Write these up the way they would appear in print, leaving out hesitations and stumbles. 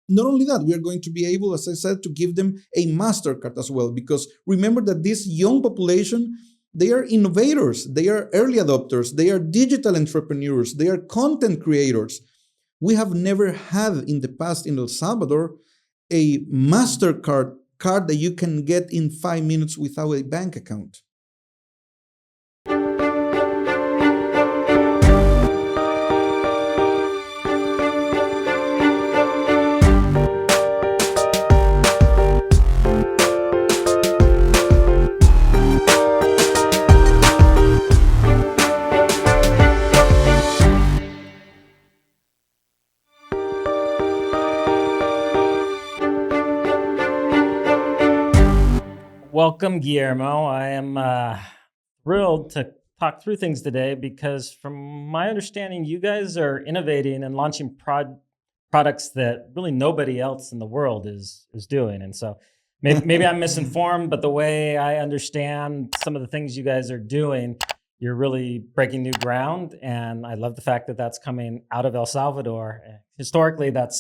not only that, we are going to be able, as I said, to give them a Mastercard as well. Because remember that this young population, they are innovators, they are early adopters, they are digital entrepreneurs, they are content creators. We have never had in the past in El Salvador a Mastercard card that you can get in 5 minutes without a bank account. Welcome, Guillermo. I am thrilled to talk through things today because from my understanding, you guys are innovating and launching products that really nobody else in the world is doing. And so maybe I'm misinformed, but the way I understand some of the things you guys are doing, you're really breaking new ground. And I love the fact that that's coming out of El Salvador. Historically, that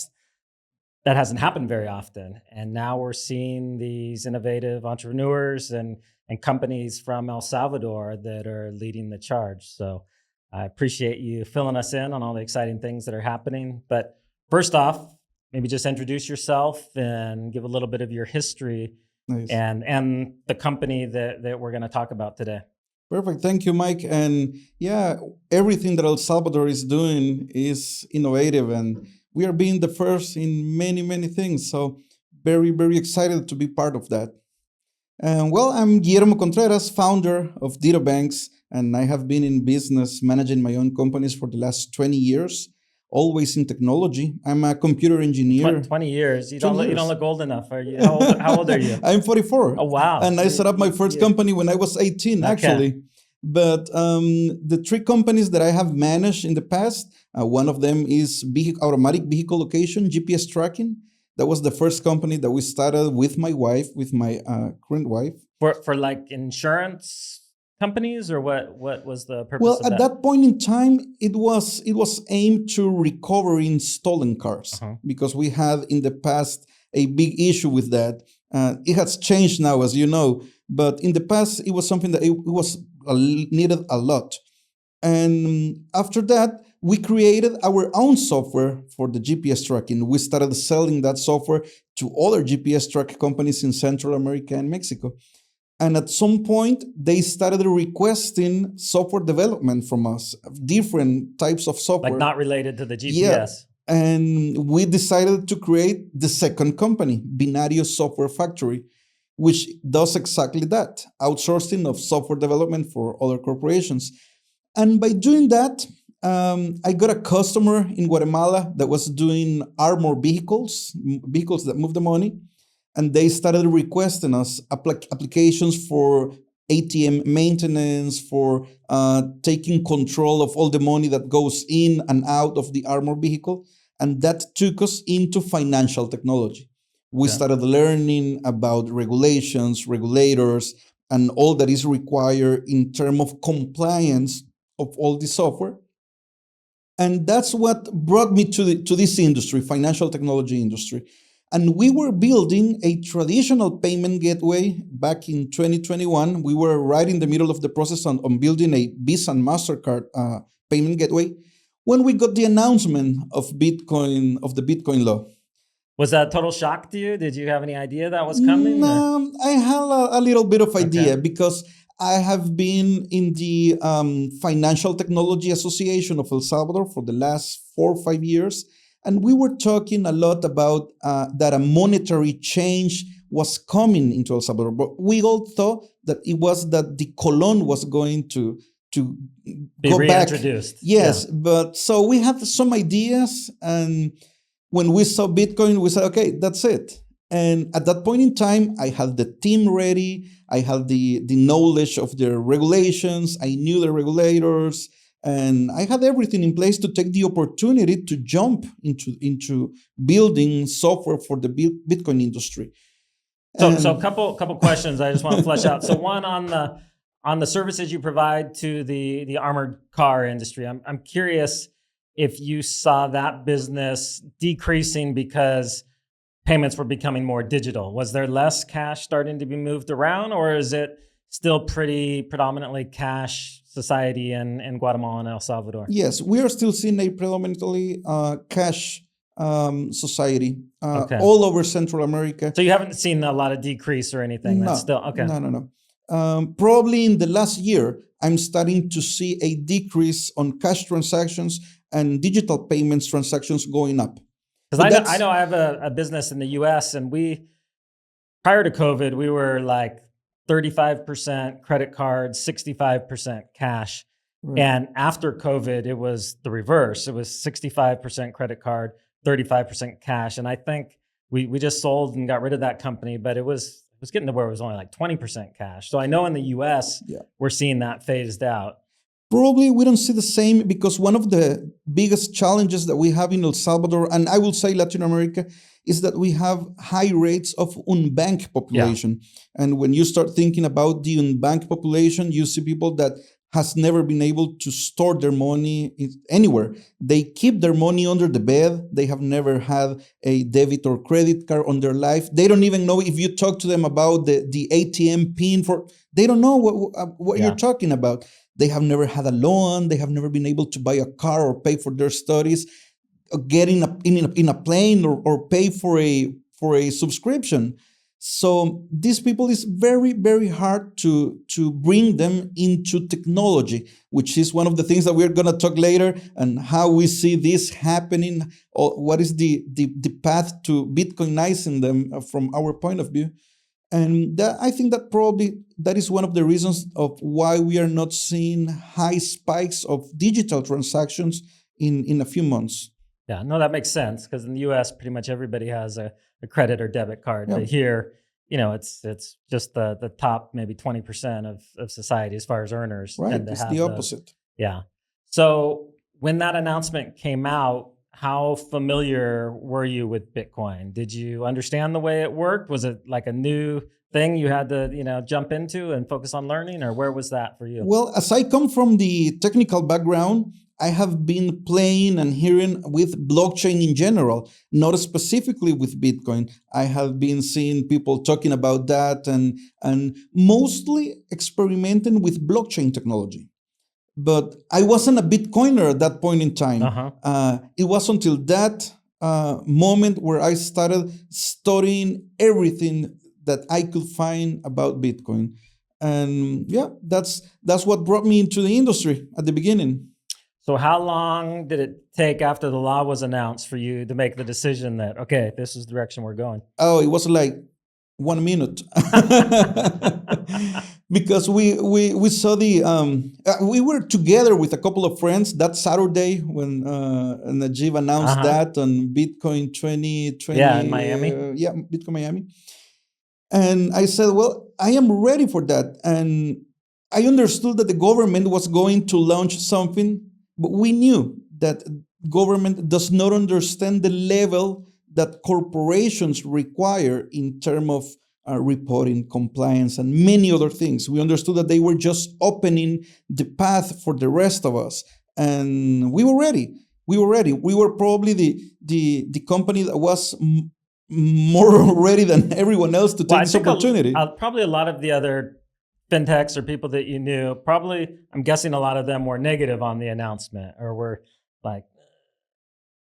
hasn't happened very often. And now we're seeing these innovative entrepreneurs and companies from El Salvador that are leading the charge. So I appreciate you filling us in on all the exciting things that are happening. But first off, maybe just introduce yourself and give a little bit of your history. Nice. and the company that we're going to talk about today. Perfect. Thank you, Mike. And yeah, everything that El Salvador is doing is innovative, and we are being the first in many, many things. So very, very excited to be part of that. Well, I'm Guillermo Contreras, founder of DitoBanx, and I have been in business managing my own companies for the last 20 years, always in technology. I'm a computer engineer. 20 years. You don't look old enough. Are you? How old are you? I'm 44. Oh, wow. And I set up my first company when I was 18, actually. Okay. But the three companies that I have managed in the past, one of them is automatic vehicle location, GPS tracking. That was the first company that we started with my wife, with my current wife. For like insurance companies, or what was the purpose well, of that? At that point in time, it was aimed to recovering stolen cars, because we had in the past a big issue with that. It has changed now, as you know, but in the past, it was something that it was needed a lot. And after that, we created our own software for the GPS tracking. We started selling that software to other GPS track companies in Central America and Mexico. And at some point, they started requesting software development from us, different types of software. Like not related to the GPS. Yeah. And we decided to create the second company, Binario Software Factory, which does exactly that, outsourcing of software development for other corporations. And by doing that, I got a customer in Guatemala that was doing armored vehicles that move the money. And they started requesting us applications for ATM maintenance, for taking control of all the money that goes in and out of the armored vehicle. And that took us into financial technology. We started learning about regulations, regulators, and all that is required in terms of compliance of all the software. And that's what brought me to this industry, financial technology industry. And we were building a traditional payment gateway back in 2021. We were right in the middle of the process on building a Visa and Mastercard payment gateway when we got the announcement of the Bitcoin law. Was that a total shock to you? Did you have any idea that was coming? I had a little bit of idea because I have been in the Financial Technology Association of El Salvador for the last 4 or 5 years. And we were talking a lot about that a monetary change was coming into El Salvador. But we all thought that it was that the colon was going to be go reintroduced. Back. Yes, but so we had some ideas, and when we saw Bitcoin, we said, okay, that's it. And at that point in time, I had the team ready. I had the knowledge of the regulations. I knew the regulators. And I had everything in place to take the opportunity to jump into building software for the Bitcoin industry. So a couple questions I just want to flesh out. So one on the services you provide to the armored car industry. I'm curious if you saw that business decreasing because payments were becoming more digital? Was there less cash starting to be moved around, or is it still pretty predominantly cash society in Guatemala and El Salvador? Yes, we are still seeing a predominantly cash society Okay. all over Central America. So you haven't seen a lot of decrease or anything? That's still okay. No. Probably in the last year, I'm starting to see a decrease on cash transactions and digital payments transactions going up. Because I know I have a business in the U.S. and prior to COVID, we were like 35% credit card, 65% cash. Right. And after COVID, it was the reverse. It was 65% credit card, 35% cash. And I think we just sold and got rid of that company, but it was getting to where it was only like 20% cash. So I know in the US, we're seeing that phased out. Probably we don't see the same, because one of the biggest challenges that we have in El Salvador, and I will say Latin America, is that we have high rates of unbanked population. And when you start thinking about the unbanked population, you see people that has never been able to store their money anywhere. They keep their money under the bed. They have never had a debit or credit card on their life. They don't even know, if you talk to them about the ATM pin they don't know what you're talking about. They have never had a loan. They have never been able to buy a car or pay for their studies, get in a plane or pay for a subscription. So these people, is very, very hard to bring them into technology, which is one of the things that we're going to talk later, and how we see this happening, or what is the path to Bitcoinizing them from our point of view. And I think that probably that is one of the reasons of why we are not seeing high spikes of digital transactions in a few months. Yeah, no, that makes sense, because in the U.S., pretty much everybody has a credit or debit card. But here, it's just the top maybe 20% of society as far as earners. Right, it's the opposite. Yeah. So when that announcement came out, how familiar were you with Bitcoin? Did you understand the way it worked? Was it like a new thing you had to, jump into and focus on learning, or where was that for you? Well, as I come from the technical background, I have been playing and hearing with blockchain in general, not specifically with Bitcoin. I have been seeing people talking about that and mostly experimenting with blockchain technology. But I wasn't a Bitcoiner at that point in time. It was until that moment where I started studying everything that I could find about Bitcoin. And that's what brought me into the industry at the beginning. So how long did it take after the law was announced for you to make the decision that, okay, this is the direction we're going? Oh, it was like 1 minute. Because we saw we were together with a couple of friends that Saturday when Najib announced that on Bitcoin 2020. Yeah, in Miami. Bitcoin Miami. And I said, well, I am ready for that. And I understood that the government was going to launch something, but we knew that government does not understand the level that corporations require in terms of reporting, compliance, and many other things. We understood that they were just opening the path for the rest of us. And we were ready. We were probably the company that was more ready than everyone else to take this opportunity. Probably a lot of the other fintechs or people that you knew, probably, I'm guessing a lot of them were negative on the announcement, or were like,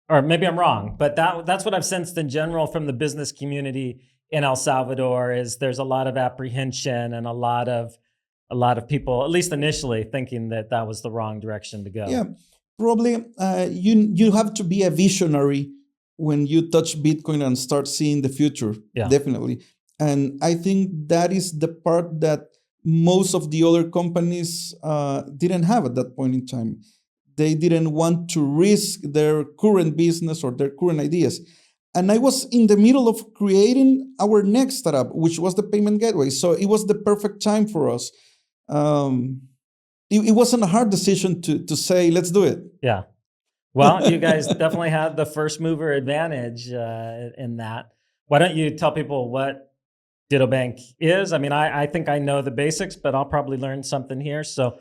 or maybe I'm wrong, but that's what I've sensed in general from the business community in El Salvador. Is there's a lot of apprehension and a lot of people, at least initially, thinking that was the wrong direction to go. Yeah, probably you have to be a visionary when you touch Bitcoin and start seeing the future. Yeah. Definitely. And I think that is the part that most of the other companies didn't have at that point in time. They didn't want to risk their current business or their current ideas. And I was in the middle of creating our next startup, which was the payment gateway. So it was the perfect time for us. It wasn't a hard decision to say, let's do it. Yeah. Well, you guys definitely had the first mover advantage in that. Why don't you tell people what Ditto Bank is? I mean, I think I know the basics, but I'll probably learn something here. So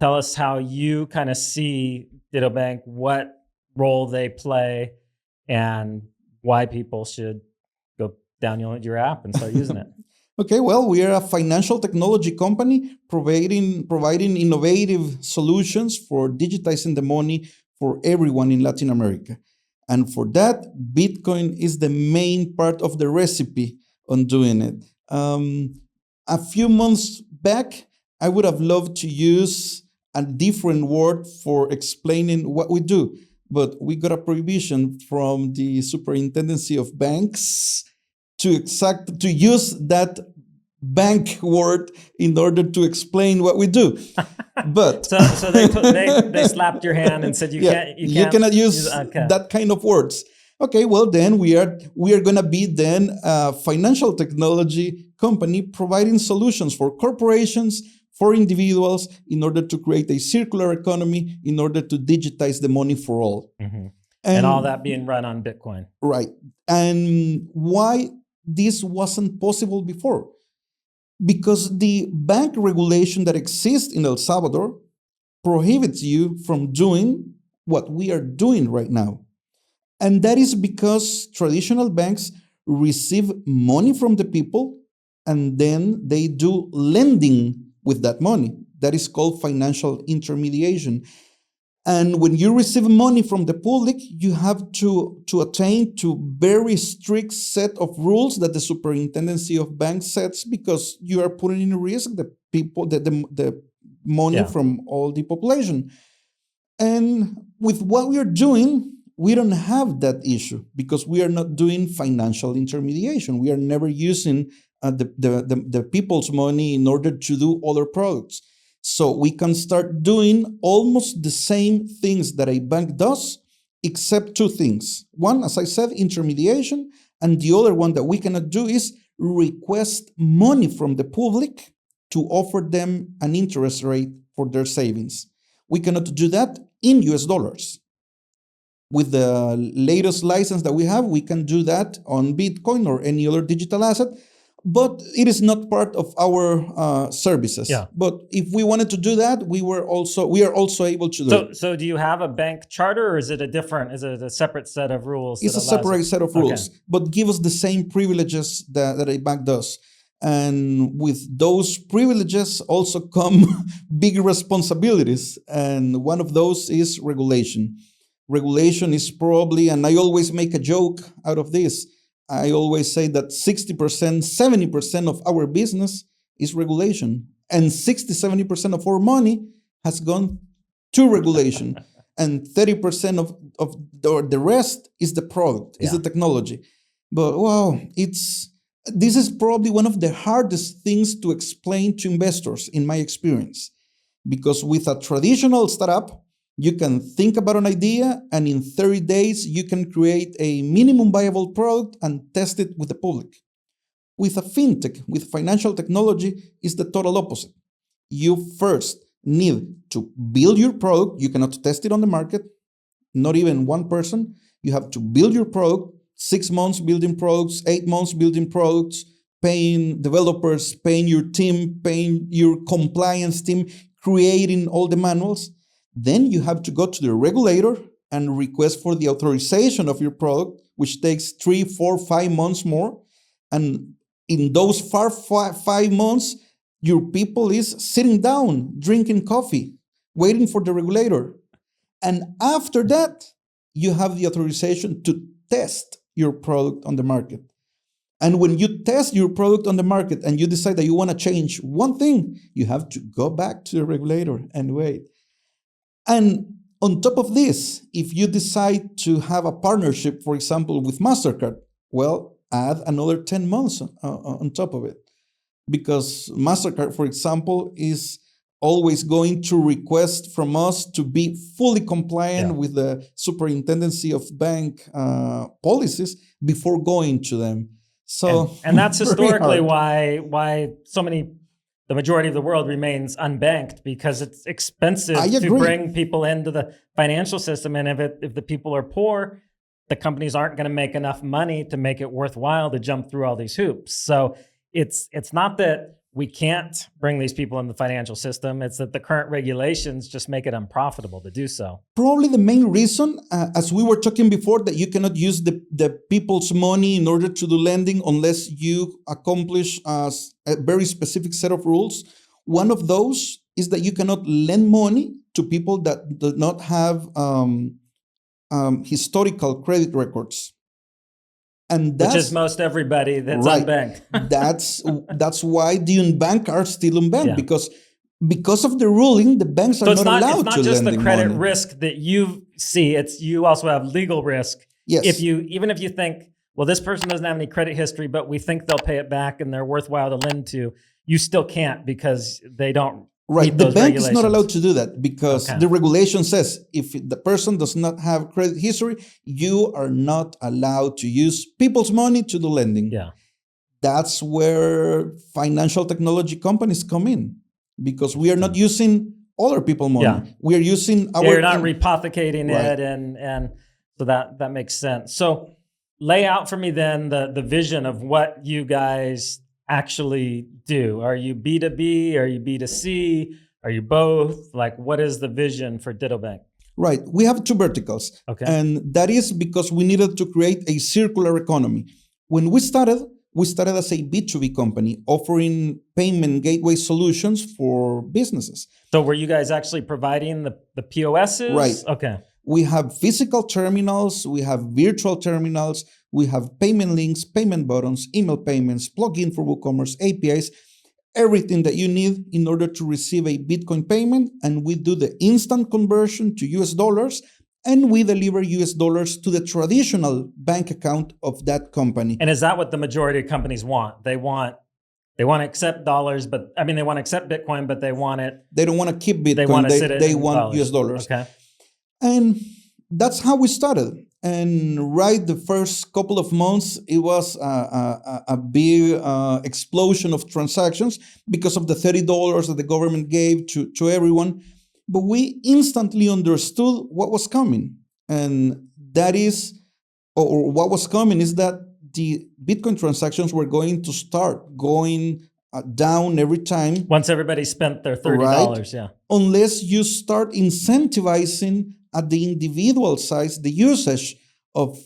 tell us how you kind of see Ditto Bank, what role they play, and why people should go download your app and start using it. Okay, well, we are a financial technology company providing innovative solutions for digitizing the money for everyone in Latin America. And for that, Bitcoin is the main part of the recipe on doing it. A few months back, I would have loved to use a different word for explaining what we do, but we got a prohibition from the Superintendency of Banks to use that bank word in order to explain what we do. But so they slapped your hand and said you cannot use that kind of words. Okay, well then we are gonna be then a financial technology company providing solutions for corporations, for individuals, in order to create a circular economy, in order to digitize the money for all. Mm-hmm. And all that being run on Bitcoin. Right. And why this wasn't possible before? Because the bank regulation that exists in El Salvador prohibits you from doing what we are doing right now. And that is because traditional banks receive money from the people and then they do lending with that money. That is called financial intermediation. And when you receive money from the public, you have to attain to very strict set of rules that the Superintendency of Banks sets, because you are putting in risk the people, the money from all the population. And with what we are doing, we don't have that issue because we are not doing financial intermediation. We are never using the people's money in order to do other products. So we can start doing almost the same things that a bank does, except two things. One, as I said, intermediation, and the other one that we cannot do is request money from the public to offer them an interest rate for their savings. We cannot do that in US dollars. With the latest license that we have, we can do that on Bitcoin or any other digital asset, but it is not part of our services. Yeah. But if we wanted to do that, we are also able to do it. So do you have a bank charter, or is it a separate set of rules? It's a separate set of rules, but give us the same privileges that a bank does. And with those privileges also come big responsibilities. And one of those is regulation. Regulation is probably, and I always make a joke out of this, I always say that 60%, 70% of our business is regulation. And 60-70% of our money has gone to regulation. And 30% of the rest is the product, is the technology. But wow, this is probably one of the hardest things to explain to investors in my experience. Because with a traditional startup, you can think about an idea, and in 30 days, you can create a minimum viable product and test it with the public. With a fintech, with financial technology, it's the total opposite. You first need to build your product. You cannot test it on the market, not even one person. You have to build your product, 6 months building products, 8 months building products, paying developers, paying your team, paying your compliance team, creating all the manuals. Then you have to go to the regulator and request for the authorization of your product, which takes 3, 4, 5 months more. And in those 5 months, your people is sitting down, drinking coffee, waiting for the regulator. And after that, you have the authorization to test your product on the market. And when you test your product on the market and you decide that you want to change one thing, you have to go back to the regulator and wait. And on top of this, if you decide to have a partnership, for example, with MasterCard, well, add another 10 months on top of it. Because MasterCard, for example, is always going to request from us to be fully compliant with the Superintendency of Bank policies before going to them. So, and that's historically why the majority of the world remains unbanked, because it's expensive to bring people into the financial system. And if the people are poor, the companies aren't going to make enough money to make it worthwhile to jump through all these hoops. So it's not that we can't bring these people in the financial system. It's that the current regulations just make it unprofitable to do so. Probably the main reason, as we were talking before, that you cannot use the people's money in order to do lending unless you accomplish a very specific set of rules. One of those is that you cannot lend money to people that do not have historical credit records. And which is most everybody that's right. unbanked. that's why the unbanked are still unbanked, because of the ruling, the banks are not allowed to lend money. It's not just the credit risk that you see; it's you also have legal risk. Yes. Even if you think, well, this person doesn't have any credit history, but we think they'll pay it back and they're worthwhile to lend to, you still can't because they don't. Right. The bank is not allowed to do that because the regulation says if the person does not have credit history, you are not allowed to use people's money to do lending. Yeah. That's where financial technology companies come in, because we are not using other people's money. Yeah. We are using our... You're not rehypothecating it, and so that makes sense. So lay out for me then the vision of what you guys actually do. Are you B2B? Are you B2C? Are you both? Like, what is the vision for Ditto Bank? Right. We have two verticals. Okay. And that is because we needed to create a circular economy. When we started as a B2B company offering payment gateway solutions for businesses. So were you guys actually providing the POSs? Right. Okay. We have physical terminals, we have virtual terminals, we have payment links, payment buttons, email payments, plugin for WooCommerce, APIs, everything that you need in order to receive a Bitcoin payment. And we do the instant conversion to US dollars, and we deliver US dollars to the traditional bank account of that company. And is that what the majority of companies want? They want to accept dollars, but they want to accept Bitcoin, but they want it. They don't want to keep Bitcoin. They want US dollars. Okay. And that's how we started. And right the first couple of months, it was a big explosion of transactions because of the $30 that the government gave to everyone. But we instantly understood what was coming. And that is, or what was coming is that the Bitcoin transactions were going to start going down every time. Once everybody spent their $30, right? Yeah. Unless you start incentivizing at the individual size the usage of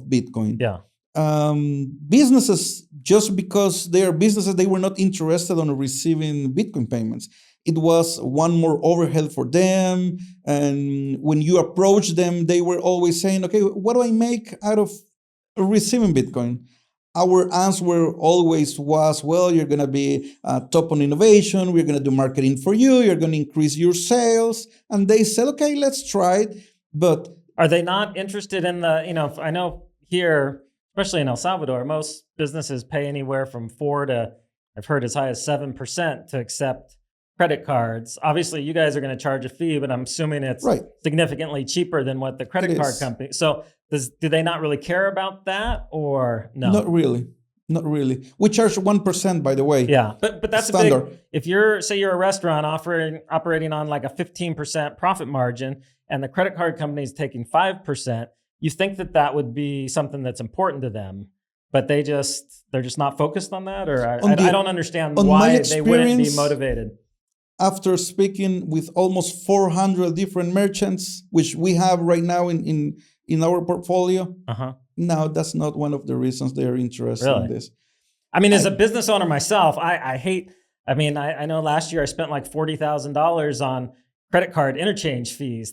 Bitcoin. Yeah. Businesses, just because they are businesses, they were not interested in receiving Bitcoin payments. It was one more overhead for them. And when you approach them, they were always saying, okay, what do I make out of receiving Bitcoin? Our answer always was, well, you're going to be top on innovation. We're going to do marketing for you. You're going to increase your sales. And they said, okay, let's try it. But are they not interested in the, I know here, especially in El Salvador, most businesses pay anywhere from 4 to, I've heard as high as 7% to accept credit cards. Obviously, you guys are going to charge a fee, but I'm assuming it's significantly cheaper than what the credit card company. So do they not really care about that, or no? Not really. Not really. We charge 1%, by the way. Yeah, but that's standard. If you're a restaurant operating on like a 15% profit margin, and the credit card company is taking 5%, you think that would be something that's important to them, but they're just not focused on that, or I don't understand why they wouldn't be motivated. After speaking with almost 400 different merchants, which we have right now in our portfolio, no, that's not one of the reasons they're interested in this. As a business owner myself, I know last year I spent like $40,000 on credit card interchange fees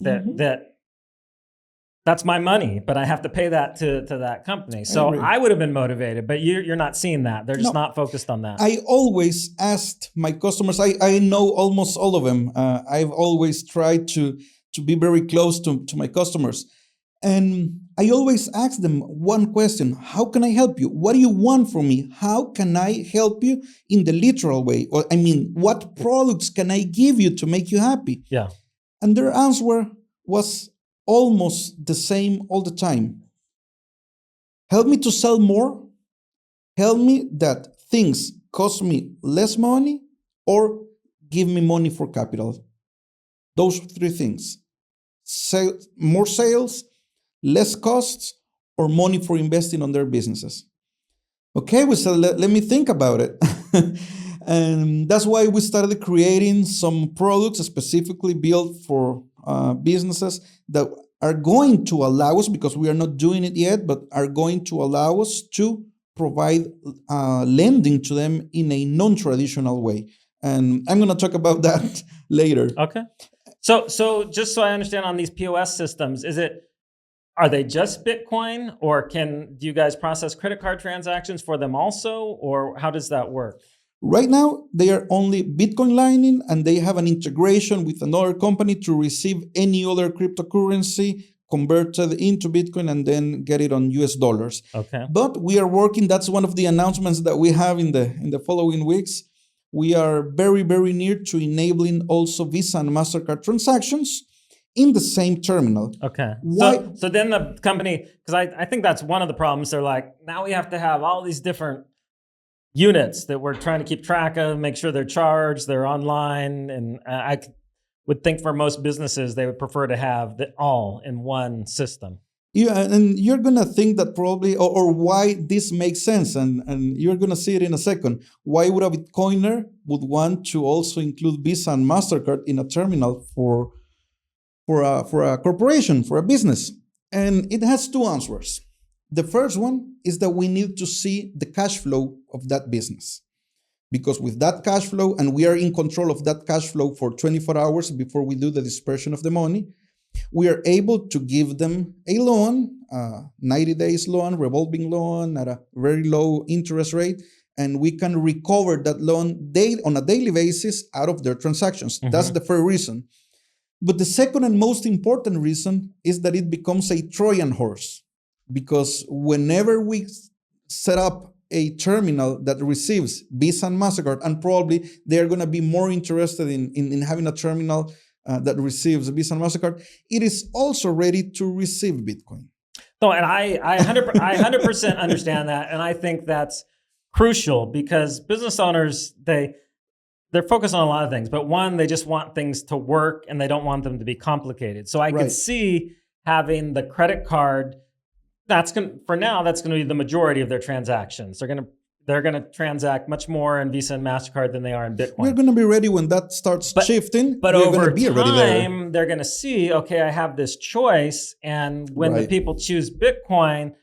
that's my money, but I have to pay that to that company. So I would have been motivated, but you're not seeing that. They're just not focused on that. I always asked my customers, I know almost all of them. I've always tried to be very close to my customers. And I always ask them one question: how can I help you? What do you want from me? How can I help you in the literal way? Or what products can I give you to make you happy? Yeah. And their answer was almost the same all the time. Help me to sell more. Help me that things cost me less money, or give me money for capital. Those 3 things. More sales, less costs, or money for investing on their businesses. Okay, we said, let me think about it. And that's why we started creating some products specifically built for businesses that are going to allow us, because we are not doing it yet, but are going to allow us to provide lending to them in a non-traditional way. And I'm going to talk about that later. Okay. So just so I understand on these POS systems, are they just Bitcoin, or do you guys process credit card transactions for them also, or how does that work? Right now, they are only Bitcoin Lightning, and they have an integration with another company to receive any other cryptocurrency converted into Bitcoin and then get it on US dollars. Okay. But we are working, that's one of the announcements that we have in the following weeks. We are very, very near to enabling also Visa and Mastercard transactions in the same terminal. Okay. Why? So then the company, because I think that's one of the problems. They're like, now we have to have all these different units that we're trying to keep track of, make sure they're charged, they're online. And I would think for most businesses, they would prefer to have it all in one system. Yeah, and you're going to think that probably, or why this makes sense, and you're going to see it in a second. Why would a Bitcoiner would want to also include Visa and MasterCard in a terminal for a corporation, for a business? And it has two answers. The first one is that we need to see the cash flow of that business. Because with that cash flow, and we are in control of that cash flow for 24 hours before we do the dispersion of the money, we are able to give them a loan, 90 days loan, revolving loan at a very low interest rate, and we can recover that loan on a daily basis out of their transactions. Mm-hmm. That's the first reason. But the second and most important reason is that it becomes a Trojan horse, because whenever we set up a terminal that receives Visa and MasterCard, and probably they're going to be more interested in having a terminal that receives Visa and MasterCard, it is also ready to receive Bitcoin. No, and I 100% understand that, and I think that's crucial, because business owners, they're focused on a lot of things, but one, they just want things to work and they don't want them to be complicated. So I could see having the credit card. For now, that's going to be the majority of their transactions. They're going to transact much more in Visa and MasterCard than they are in Bitcoin. We're going to be ready when that starts shifting. But over time, they're going to see, okay, I have this choice. And when the people choose Bitcoin,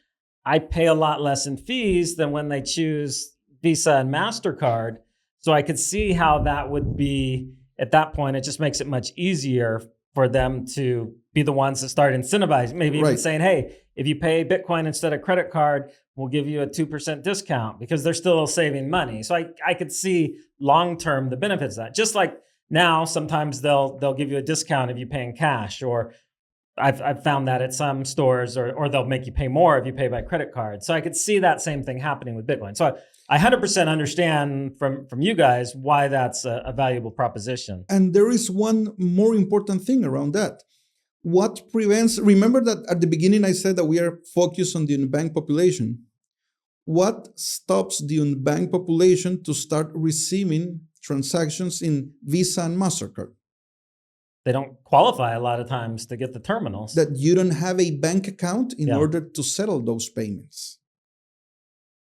I pay a lot less in fees than when they choose Visa and MasterCard. So I could see how that would be, at that point, it just makes it much easier for them to be the ones that start incentivizing, maybe even saying, hey, if you pay Bitcoin instead of credit card, we'll give you a 2% discount, because they're still saving money. So I could see long-term the benefits of that. Just like now, sometimes they'll give you a discount if you pay in cash, or I've found that at some stores, or they'll make you pay more if you pay by credit card. So I could see that same thing happening with Bitcoin. So I 100% understand from you guys why that's a valuable proposition. And there is one more important thing around that. What prevents, remember that at the beginning I said that we are focused on the unbanked population. What stops the unbanked population to start receiving transactions in Visa and MasterCard? They don't qualify a lot of times to get the terminals. That you don't have a bank account in order to settle those payments.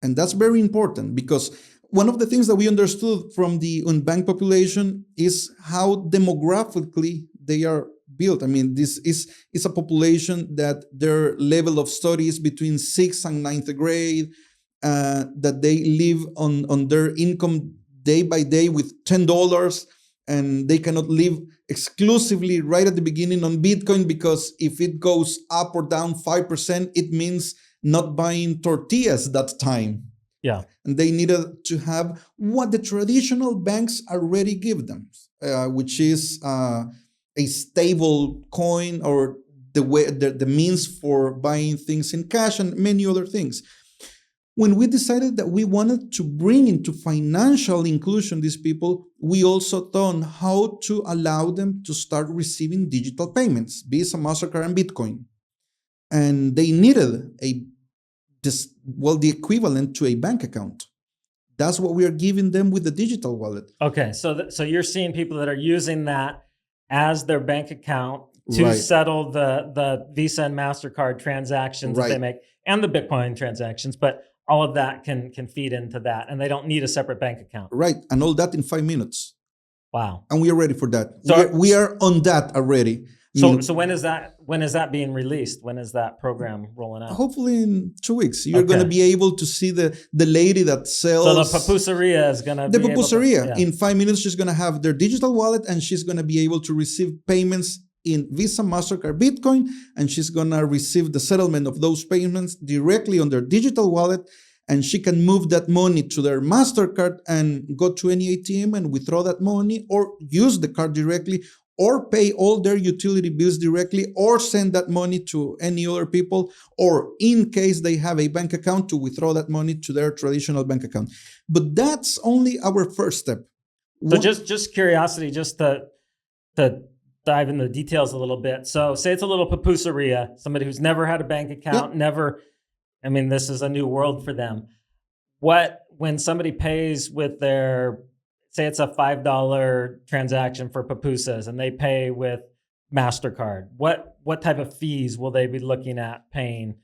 And that's very important, because one of the things that we understood from the unbanked population is how demographically they are built. I mean, this is a population that their level of study is between 6th and 9th grade, that they live on their income day by day with $10, and they cannot live exclusively right at the beginning on Bitcoin, because if it goes up or down 5%, it means not buying tortillas that time. Yeah. And they needed to have what the traditional banks already give them, which is a stable coin, or the means for buying things in cash, and many other things. When we decided that we wanted to bring into financial inclusion these people, we also thought how to allow them to start receiving digital payments, Visa, MasterCard, and Bitcoin. And they needed the equivalent to a bank account. That's what we are giving them with the digital wallet. Okay, so you're seeing people that are using that as their bank account to settle the Visa and MasterCard transactions that they make, and the Bitcoin transactions, but all of that can feed into that, and they don't need a separate bank account. Right. And all that in 5 minutes. Wow. And we are ready for that. So we are on that already. So when is that being released? When is that program rolling out? Hopefully in 2 weeks. You're going to be able to see the lady that sells. So the pupuseria is going to be the pupuseria. able to, In 5 minutes, she's going to have their digital wallet, and she's going to be able to receive payments in Visa, Mastercard, Bitcoin, and she's going to receive the settlement of those payments directly on their digital wallet. And she can move that money to their MasterCard and go to any ATM and withdraw that money, or use the card directly, or pay all their utility bills directly, or send that money to any other people, or in case they have a bank account, to withdraw that money to their traditional bank account. But that's only our first step. So just curiosity, just to dive into the details a little bit. So say it's a little pupuseria, somebody who's never had a bank account, this is a new world for them. When somebody pays with their, say it's a $5 transaction for pupusas, and they pay with MasterCard, what type of fees will they be looking at paying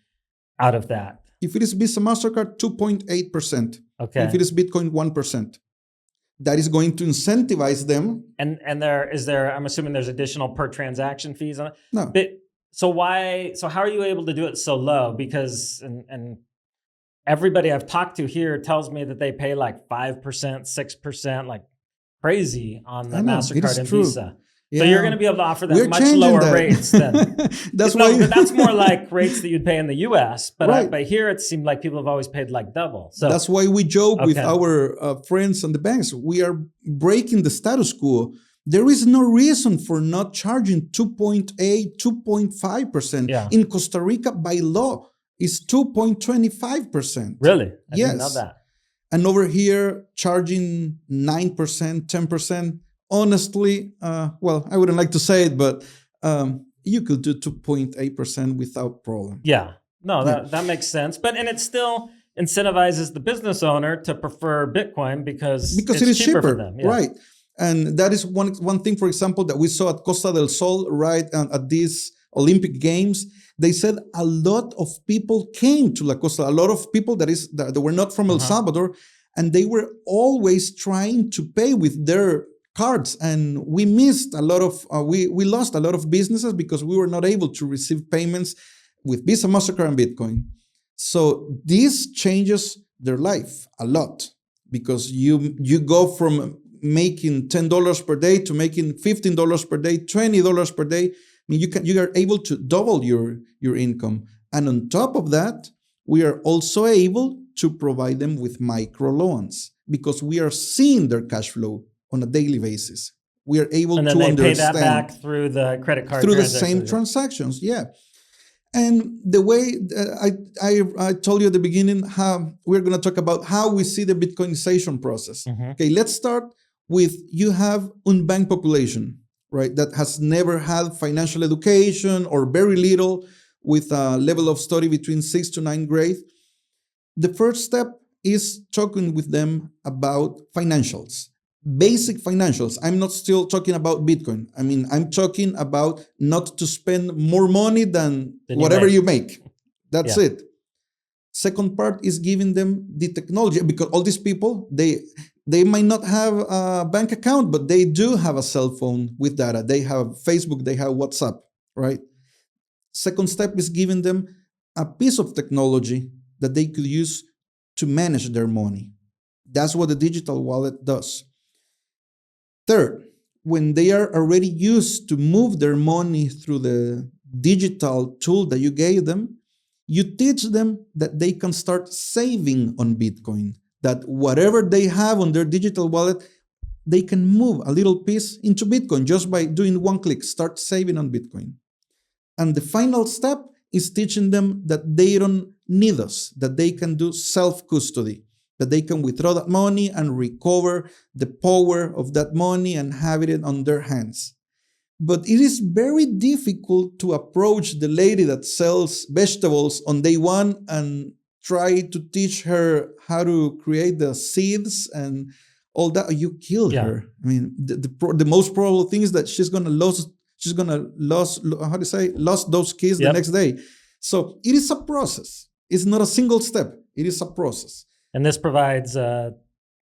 out of that? If it is Visa, Mastercard, 2.8%. Okay. If it is Bitcoin, 1%. That is going to incentivize them. And I'm assuming there's additional per transaction fees on it? No. So how are you able to do it so low? Because, and everybody I've talked to here tells me that they pay like 5%, 6%, like crazy on the MasterCard and Visa. Yeah. So you're going to be able to offer them much lower rates than that's that's more like rates that you'd pay in the US. But but here it seemed like people have always paid like double. So that's why we joke with our friends on the banks. We are breaking the status quo. There is no reason for not charging 2.8, 2.5%. Yeah. In Costa Rica, by law, is 2.25%. Really? I yes. didn't know that. And over here, charging 9%, 10%. Honestly, I wouldn't like to say it, but you could do 2.8% without problem. Yeah. No, that makes sense. And it still incentivizes the business owner to prefer Bitcoin because it is cheaper for them. Yeah. Right. And that is one thing, for example, that we saw at Costa del Sol, right, at these Olympic Games. They said a lot of people came to La Costa, a lot of people that were not from El Salvador, and they were always trying to pay with their cards. And we missed a lot of, we lost a lot of businesses because we were not able to receive payments with Visa, Mastercard, and Bitcoin. So this changes their life a lot, because you go from making $10 per day to making $15 per day, $20 per day. I mean, you are able to double your income. And on top of that, we are also able to provide them with microloans, because we are seeing their cash flow on a daily basis. We are able to understand. And then they pay that back through the credit card through the same transactions, yeah. And the way I told you at the beginning, how we're going to talk about how we see the Bitcoinization process. Okay, let's start with, you have unbanked population, right, that has never had financial education or very little, with a level of study between 6th to 9th grade. The first step is talking with them about financials, basic financials. I'm not still talking about Bitcoin. I mean, I'm talking about not to spend more money than whatever you make. That's it. Second part is giving them the technology, because all these people, they might not have a bank account, but they do have a cell phone with data. They have Facebook, they have WhatsApp, right? Second step is giving them a piece of technology that they could use to manage their money. That's what the digital wallet does. Third, when they are already used to move their money through the digital tool that you gave them, you teach them that they can start saving on Bitcoin, that whatever they have on their digital wallet, they can move a little piece into Bitcoin just by doing one click, start saving on Bitcoin. And the final step is teaching them that they don't need us, that they can do self-custody, that they can withdraw that money and recover the power of that money and have it on their hands. But it is very difficult to approach the lady that sells vegetables on day one and try to teach her how to create the seeds and all that. You kill her. I mean, the most probable thing is that she's gonna lose those keys the next day. So it is a process. It's not a single step. It is a process. And this provides a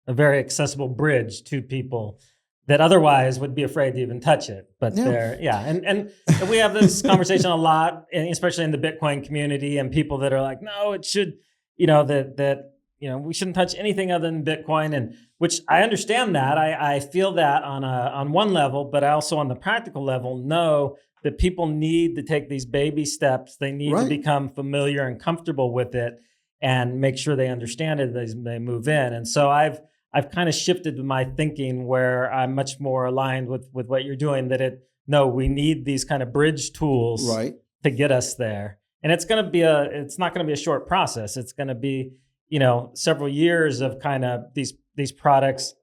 very accessible bridge to people that otherwise would be afraid to even touch it. But and we have this conversation a lot, and especially in the Bitcoin community, and people that are like, no, it should, that we shouldn't touch anything other than Bitcoin, and which I understand that. I feel that on one level, but I also on the practical level know that people need to take these baby steps. They need to become familiar and comfortable with it and make sure they understand it as they move in. And so I've kind of shifted my thinking where I'm much more aligned with what you're doing, we need these kind of bridge tools to get us there. And it's not going to be a short process. It's going to be, several years of kind of these products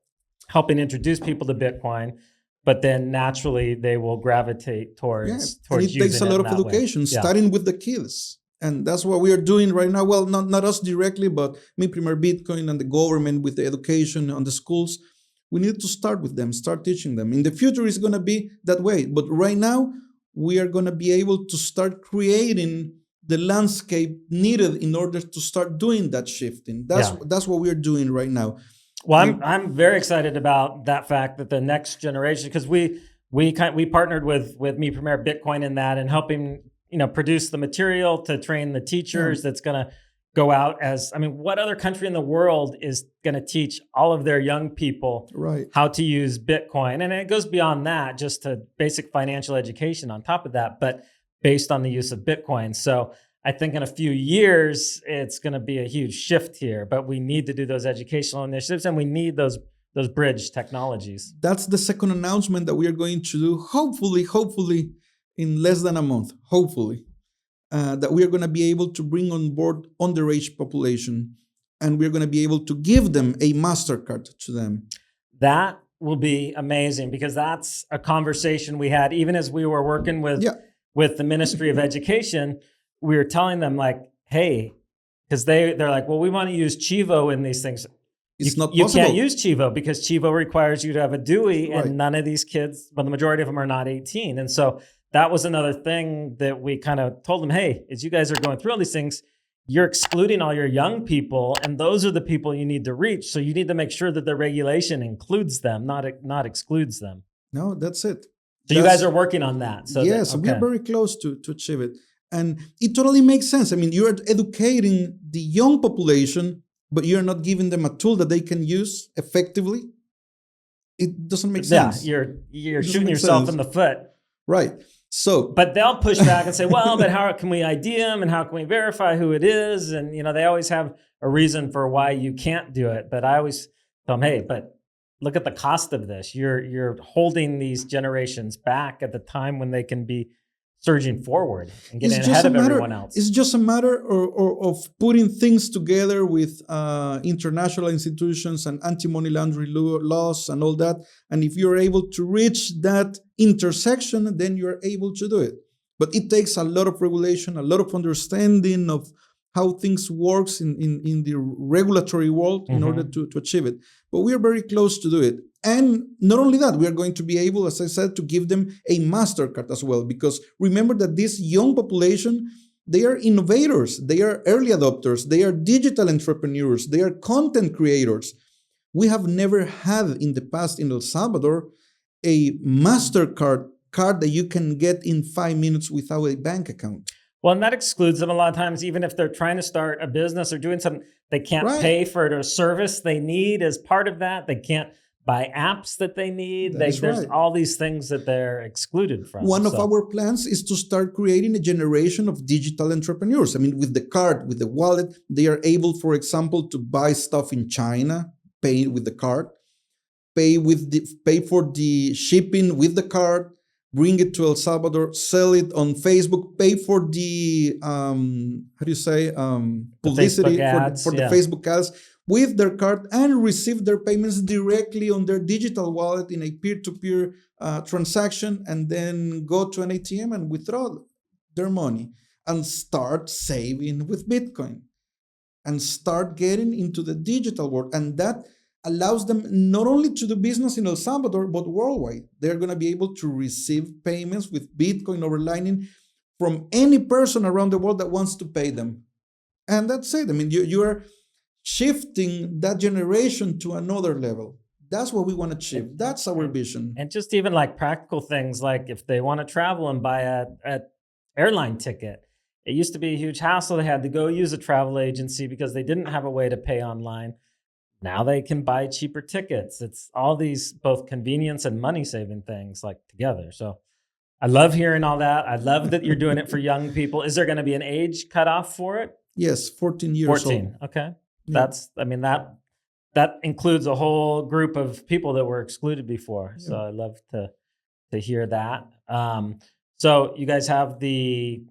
helping introduce people to Bitcoin, but then naturally they will gravitate towards and it takes a lot of education, starting with the kids. And that's what we are doing right now. Well, not us directly, but Mi Primer Bitcoin and the government with the education on the schools. We need to start with them, start teaching them. In the future, it's going to be that way. But right now, we are going to be able to start creating the landscape needed in order to start doing that shifting. That's what we are doing right now. Well, I'm very excited about that fact that the next generation, because we partnered with Mi Primer Bitcoin in that and helping produce the material to train the teachers that's going to go out what other country in the world is going to teach all of their young people how to use Bitcoin? And it goes beyond that, just to basic financial education on top of that, but based on the use of Bitcoin. So I think in a few years, it's going to be a huge shift here, but we need to do those educational initiatives and we need those bridge technologies. That's the second announcement that we are going to do, hopefully in less than a month, that we are going to be able to bring on board underage population, and we're going to be able to give them a MasterCard to them. That will be amazing, because that's a conversation we had even as we were working with the Ministry of Education. We were telling them hey, because they're like, well, we want to use Chivo in these things. It's not possible. You can't use Chivo because Chivo requires you to have a DUI, and none of these kids, the majority of them are not 18. And so that was another thing that we kind of told them, hey, as you guys are going through all these things, you're excluding all your young people, and those are the people you need to reach. So you need to make sure that the regulation includes them, not excludes them. No, that's it. So you guys are working on that. So we are very close to achieve it. And it totally makes sense. You're educating the young population, but you're not giving them a tool that they can use effectively. It doesn't make sense. You're shooting yourself in the foot. Right. So, but they'll push back and say, well, but how can we ID them and how can we verify who it is? And, they always have a reason for why you can't do it. But I always tell them, hey, but look at the cost of this. You're holding these generations back at the time when they can be surging forward and getting ahead of everyone else. It's just a matter of putting things together with international institutions and anti-money laundering laws and all that. And if you're able to reach that intersection, then you're able to do it. But it takes a lot of regulation, a lot of understanding of how things works in the regulatory world in order to achieve it. But we are very close to do it. And not only that, we are going to be able, as I said, to give them a MasterCard as well. Because remember that this young population, they are innovators, they are early adopters, they are digital entrepreneurs, they are content creators. We have never had in the past in El Salvador a MasterCard card that you can get in 5 minutes without a bank account. Well, and that excludes them a lot of times, even if they're trying to start a business or doing something, they can't pay for a service they need as part of that. They can't buy apps that they need. There's all these things that they're excluded from. One of our plans is to start creating a generation of digital entrepreneurs. With the card, with the wallet, they are able, for example, to buy stuff in China, pay with the card, pay for the shipping with the card, bring it to El Salvador, sell it on Facebook, pay for the publicity for the Facebook ads with their card, and receive their payments directly on their digital wallet in a peer-to-peer transaction, and then go to an ATM and withdraw their money and start saving with Bitcoin and start getting into the digital world. And that allows them not only to do business in El Salvador, but worldwide. They're going to be able to receive payments with Bitcoin over Lightning from any person around the world that wants to pay them. And that's it. I mean, you are shifting that generation to another level. That's what we want to achieve. That's our vision. And just even like practical things, like if they want to travel and buy a airline ticket, it used to be a huge hassle. They had to go use a travel agency because they didn't have a way to pay online. Now they can buy cheaper tickets. It's all these both convenience and money saving things like together. So I love hearing all that. I love that you're doing it for young people. Is there going to be an age cutoff for it? Yes, 14 years 14. old. Okay. Yeah. That includes a whole group of people that were excluded before. So I love to hear that. So you guys have the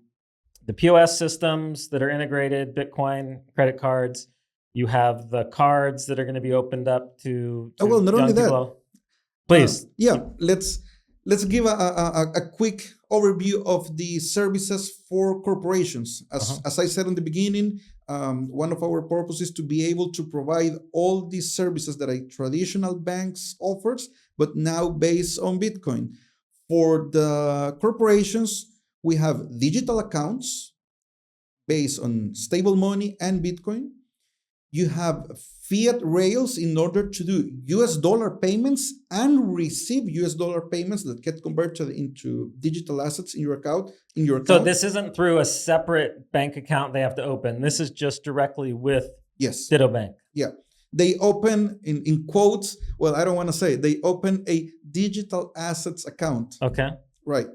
POS systems that are integrated, Bitcoin, credit cards. You have the cards that are going to be opened up to well, not young only that. people. Please. Let's give a quick overview of the services for corporations. As I said in the beginning, one of our purposes is to be able to provide all these services that a traditional banks offers, but now based on Bitcoin. For the corporations, we have digital accounts based on stable money and Bitcoin. You have fiat rails in order to do US dollar payments and receive US dollar payments that get converted into digital assets in your account. So this isn't through a separate bank account they have to open. This is just directly with Ditto Bank. Yeah. They open, in quotes, well, I don't want to say, they open a digital assets account. Okay. Right.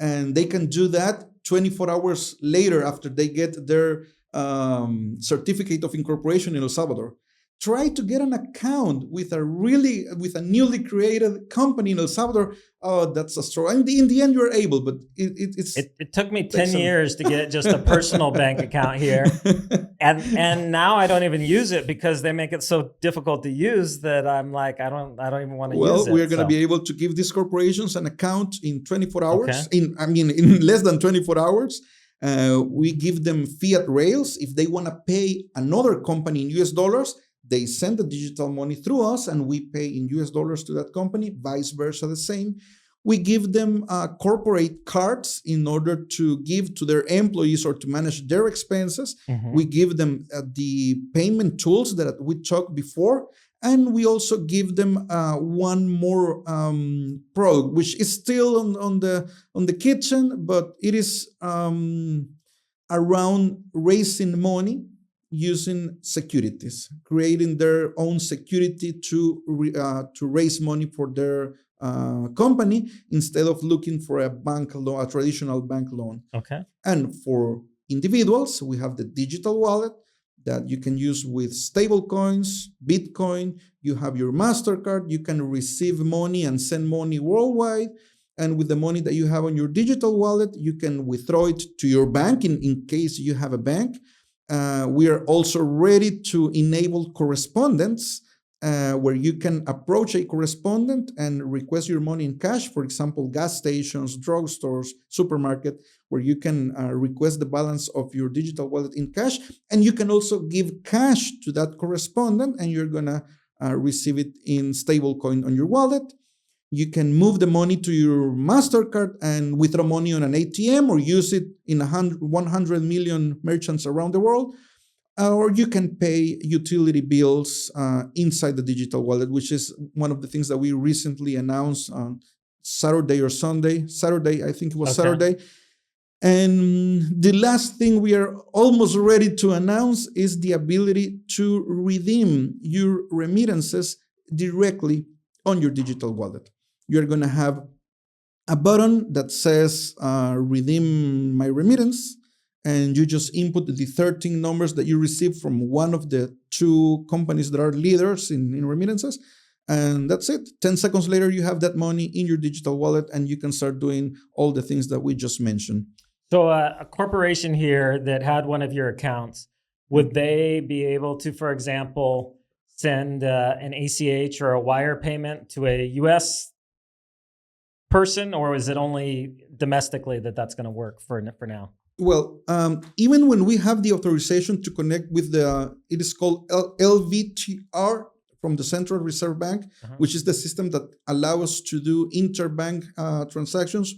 And they can do that 24 hours later after they get their certificate of incorporation in El Salvador. Try to get an account with a newly created company in El Salvador. Oh, that's a struggle. And in the end, you're able, but it took me 10 years to get just a personal bank account here, and now I don't even use it because they make it so difficult to use that I'm like, I don't even want to use it. Well, we're going to be able to give these corporations an account in 24 hours. In less than 24 hours. We give them fiat rails. If they want to pay another company in US dollars, they send the digital money through us and we pay in US dollars to that company, vice versa the same. We give them corporate cards in order to give to their employees or to manage their expenses. We give them the payment tools that we talked before. And we also give them one more product, which is still on the kitchen, but it is around raising money using securities, creating their own security to raise money for their company instead of looking for a bank loan, a traditional bank loan. Okay. And for individuals, we have the digital wallet that you can use with stable coins, Bitcoin. You have your Mastercard. You can receive money and send money worldwide. And with the money that you have on your digital wallet, you can withdraw it to your bank in case you have a bank. We are also ready to enable correspondence where you can approach a correspondent and request your money in cash. For example, gas stations, drugstores, supermarket, where you can request the balance of your digital wallet in cash. And you can also give cash to that correspondent and you're going to receive it in stablecoin on your wallet. You can move the money to your Mastercard and withdraw money on an ATM or use it in 100 million merchants around the world. Or you can pay utility bills inside the digital wallet, which is one of the things that we recently announced on Saturday or Sunday. Saturday, I think it was Saturday. And the last thing we are almost ready to announce is the ability to redeem your remittances directly on your digital wallet. You're going to have a button that says redeem my remittance. And you just input the 13 numbers that you received from one of the two companies that are leaders in remittances. And that's it. 10 seconds later, you have that money in your digital wallet and you can start doing all the things that we just mentioned. So a corporation here that had one of your accounts, would they be able to, for example, send an ACH or a wire payment to a U.S. person, or is it only domestically that's going to work for now? Well, even when we have the authorization to connect with it is called LVTR from the Central Reserve Bank, which is the system that allows us to do interbank transactions.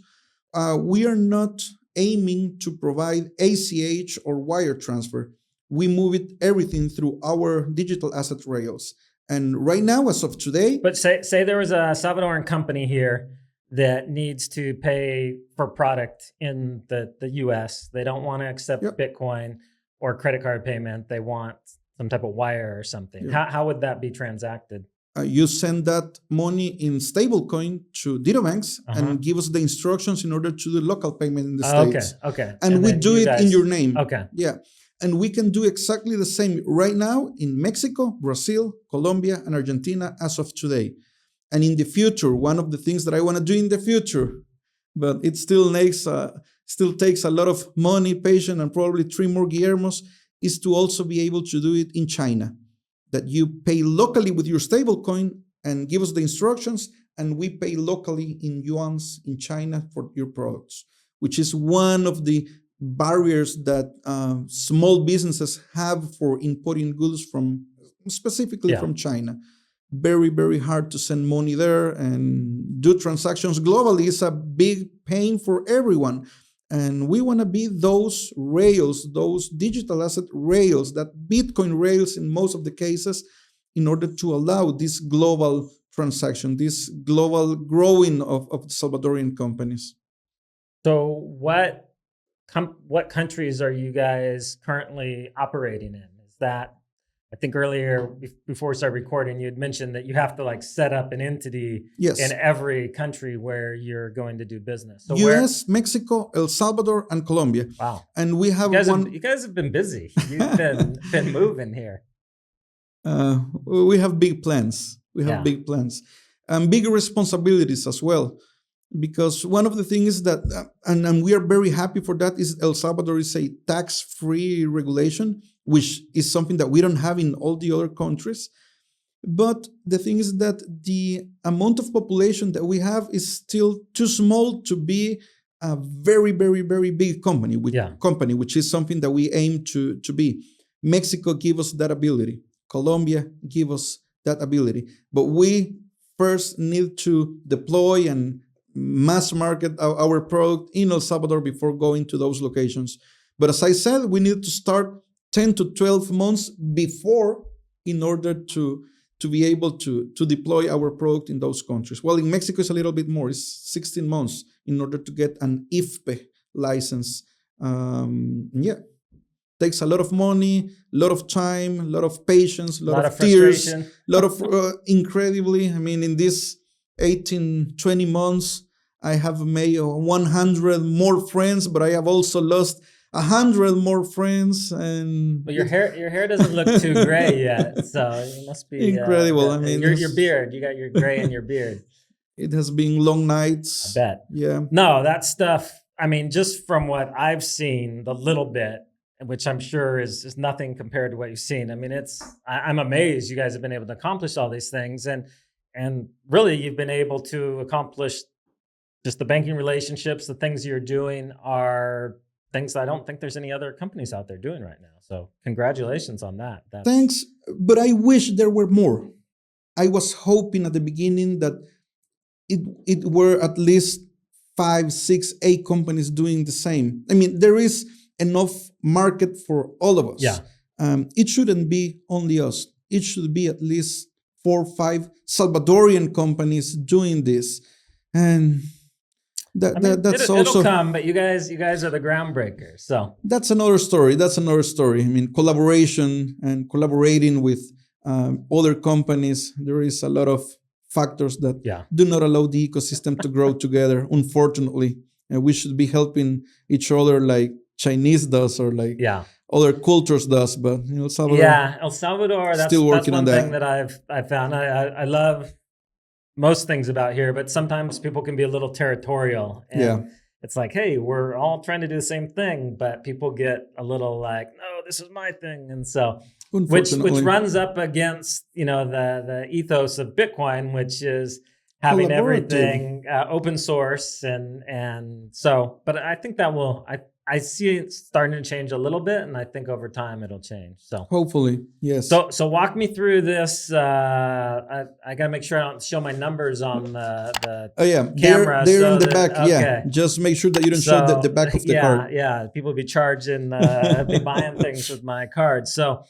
We are not aiming to provide ACH or wire transfer. we move it everything through our digital asset rails. And right now, as of today, But say there was a Salvadoran company here that needs to pay for product in the US. They don't want to accept Yep. Bitcoin or credit card payment. They want some type of wire or something. Yeah. How would that be transacted? you send that money in stablecoin to DitoBanx and give us the instructions in order to do local payment in the States. Okay. And we then do you it guys- in your name. Okay. Yeah. And we can do exactly the same right now in Mexico, Brazil, Colombia, and Argentina as of today. And in the future, one of the things that I want to do in the future, but it still takes a lot of money, patience, and probably 3 more Guillermos, is to also be able to do it in China. That you pay locally with your stablecoin and give us the instructions, and we pay locally in yuans in China for your products, which is one of the barriers that small businesses have for importing goods specifically from China. Very, very hard to send money there and do transactions globally is a big pain for everyone. And we want to be those rails, those digital asset rails, that Bitcoin rails in most of the cases, in order to allow this global transaction, this global growing of Salvadorian companies. So what countries are you guys currently operating in? Is that, I think earlier before we started recording, you had mentioned that you have to like set up an entity in every country where you're going to do business. So US, Mexico, El Salvador, and Colombia. Wow. And we have you guys have been busy. You've been moving here. We have big plans. Big plans and big responsibilities as well. Because one of the things that, and we are very happy for that, is El Salvador is a tax-free regulation, which is something that we don't have in all the other countries. But the thing is that the amount of population that we have is still too small to be a very, very, very big company, which is something that we aim to be. Mexico gives us that ability. Colombia gives us that ability. But we first need to deploy and mass market our product in El Salvador before going to those locations. But as I said, we need to start 10 to 12 months before in order to be able to deploy our product in those countries. Well, in Mexico, it's a little bit more. It's 16 months in order to get an IFPE license. Takes a lot of money, a lot of time, a lot of patience, a lot of tears, a lot of incredibly, I mean, in this 18, 20 months, I have made 100 more friends, but I have also lost 100 more friends. But your hair doesn't look too gray yet, so it must be incredible. I mean, your beard. You got your gray in your beard. It has been long nights. I bet. Yeah. No, that stuff. I mean, just from what I've seen, the little bit, which I'm sure is nothing compared to what you've seen. I mean, I'm amazed you guys have been able to accomplish all these things, and really you've been able to accomplish just the banking relationships. The things you're doing are things I don't think there's any other companies out there doing right now. So congratulations on that. Thanks, but I wish there were more. I was hoping at the beginning that it were at least 5, 6, 8 companies doing the same. I mean, there is enough market for all of us. Yeah. It shouldn't be only us. It should be at least 4 or 5 Salvadorian companies doing this. And that's also, it'll come, but you guys are the groundbreakers. So that's another story. I mean, collaboration and collaborating with other companies. There is a lot of factors that do not allow the ecosystem to grow together, unfortunately. And we should be helping each other like Chinese does or like other cultures does. But El Salvador, El Salvador, that's one thing that I've found. I love most things about here, but sometimes people can be a little territorial. And it's like, hey, we're all trying to do the same thing, but people get a little like, no, this is my thing. And so, which runs up against, the ethos of Bitcoin, which is having everything open source. And so, but I think that I see it starting to change a little bit, and I think over time it'll change. So Hopefully, yes. so walk me through this. I gotta make sure I don't show my numbers on the Oh yeah, camera. they're so in the that- back. Yeah, just make sure that you don't show the back of the card. Yeah, people be charging, be buying things with my card. So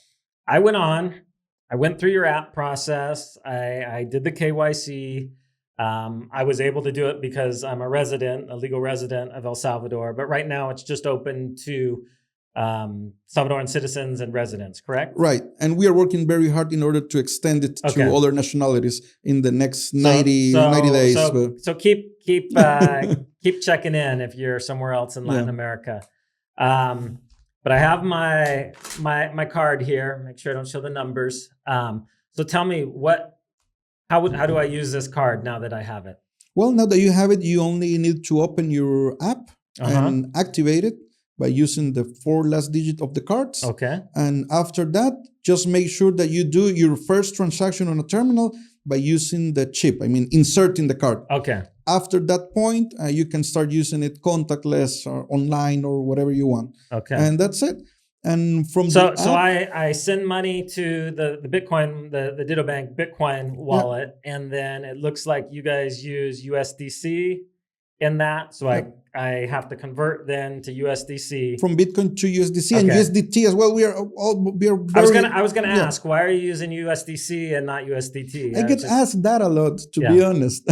I went through your app process. I did the KYC. I was able to do it because I'm a legal resident of El Salvador. But right now, it's just open to Salvadoran citizens and residents. Correct? Right, and we are working very hard in order to extend it to other nationalities in the next 90 days. So keep checking in if you're somewhere else in Latin America. But I have my card here. Make sure I don't show the numbers. So tell me how do I use this card now that I have it? Well, now that you have it, you only need to open your app and activate it by using the 4 last digit of the cards. Okay. And after that, just make sure that you do your first transaction on a terminal by using the chip. I mean, inserting the card. Okay. After that point, you can start using it contactless or online or whatever you want. Okay. And that's it. And from so I send money to the Bitcoin, the Ditto Bank Bitcoin wallet, and then it looks like you guys use USDC in that. So I have to convert then to USDC. From Bitcoin to USDC and USDT as well. We are very, I was gonna ask, why are you using USDC and not USDT? I get asked that a lot, to be honest.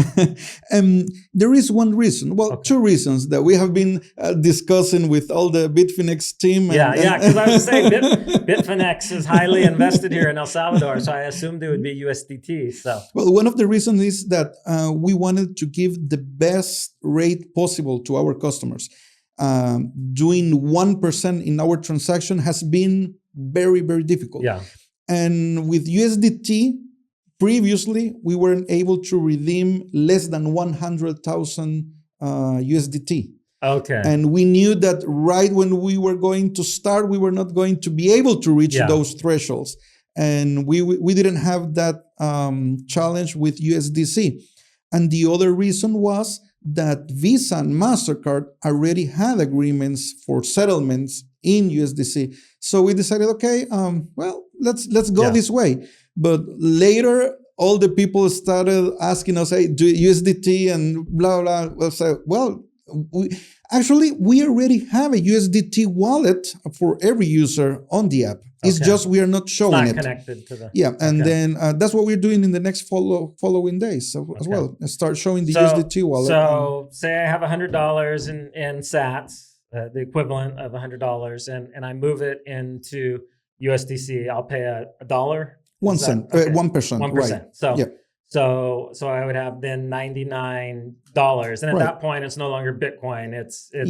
There is one reason. Well, 2 reasons that we have been discussing with all the Bitfinex team. Because I was saying Bitfinex is highly invested here in El Salvador, so I assumed it would be USDT. So, well, one of the reasons is that we wanted to give the best rate possible to our customers. Doing 1% in our transaction has been very, very difficult. Yeah. And with USDT, previously, we weren't able to redeem less than 100,000 USDT. Okay. And we knew that right when we were going to start, we were not going to be able to reach those thresholds. And we didn't have that challenge with USDC. And the other reason was that Visa and Mastercard already had agreements for settlements in USDC. So we decided, okay, well, let's go this way. But later, all the people started asking us, hey, do USDT and blah, blah. We'll say, well, we already have a USDT wallet for every user on the app. It's just we are not showing it. Connected to the... And then that's what we're doing in the next following days as well. Start showing the USDT wallet. So say I have $100 in sats, the equivalent of $100, and I move it into USDC. I'll pay a dollar? 1 cent, 1%. 1%. Right. So I would have then $99, and at that point, it's no longer Bitcoin. It's a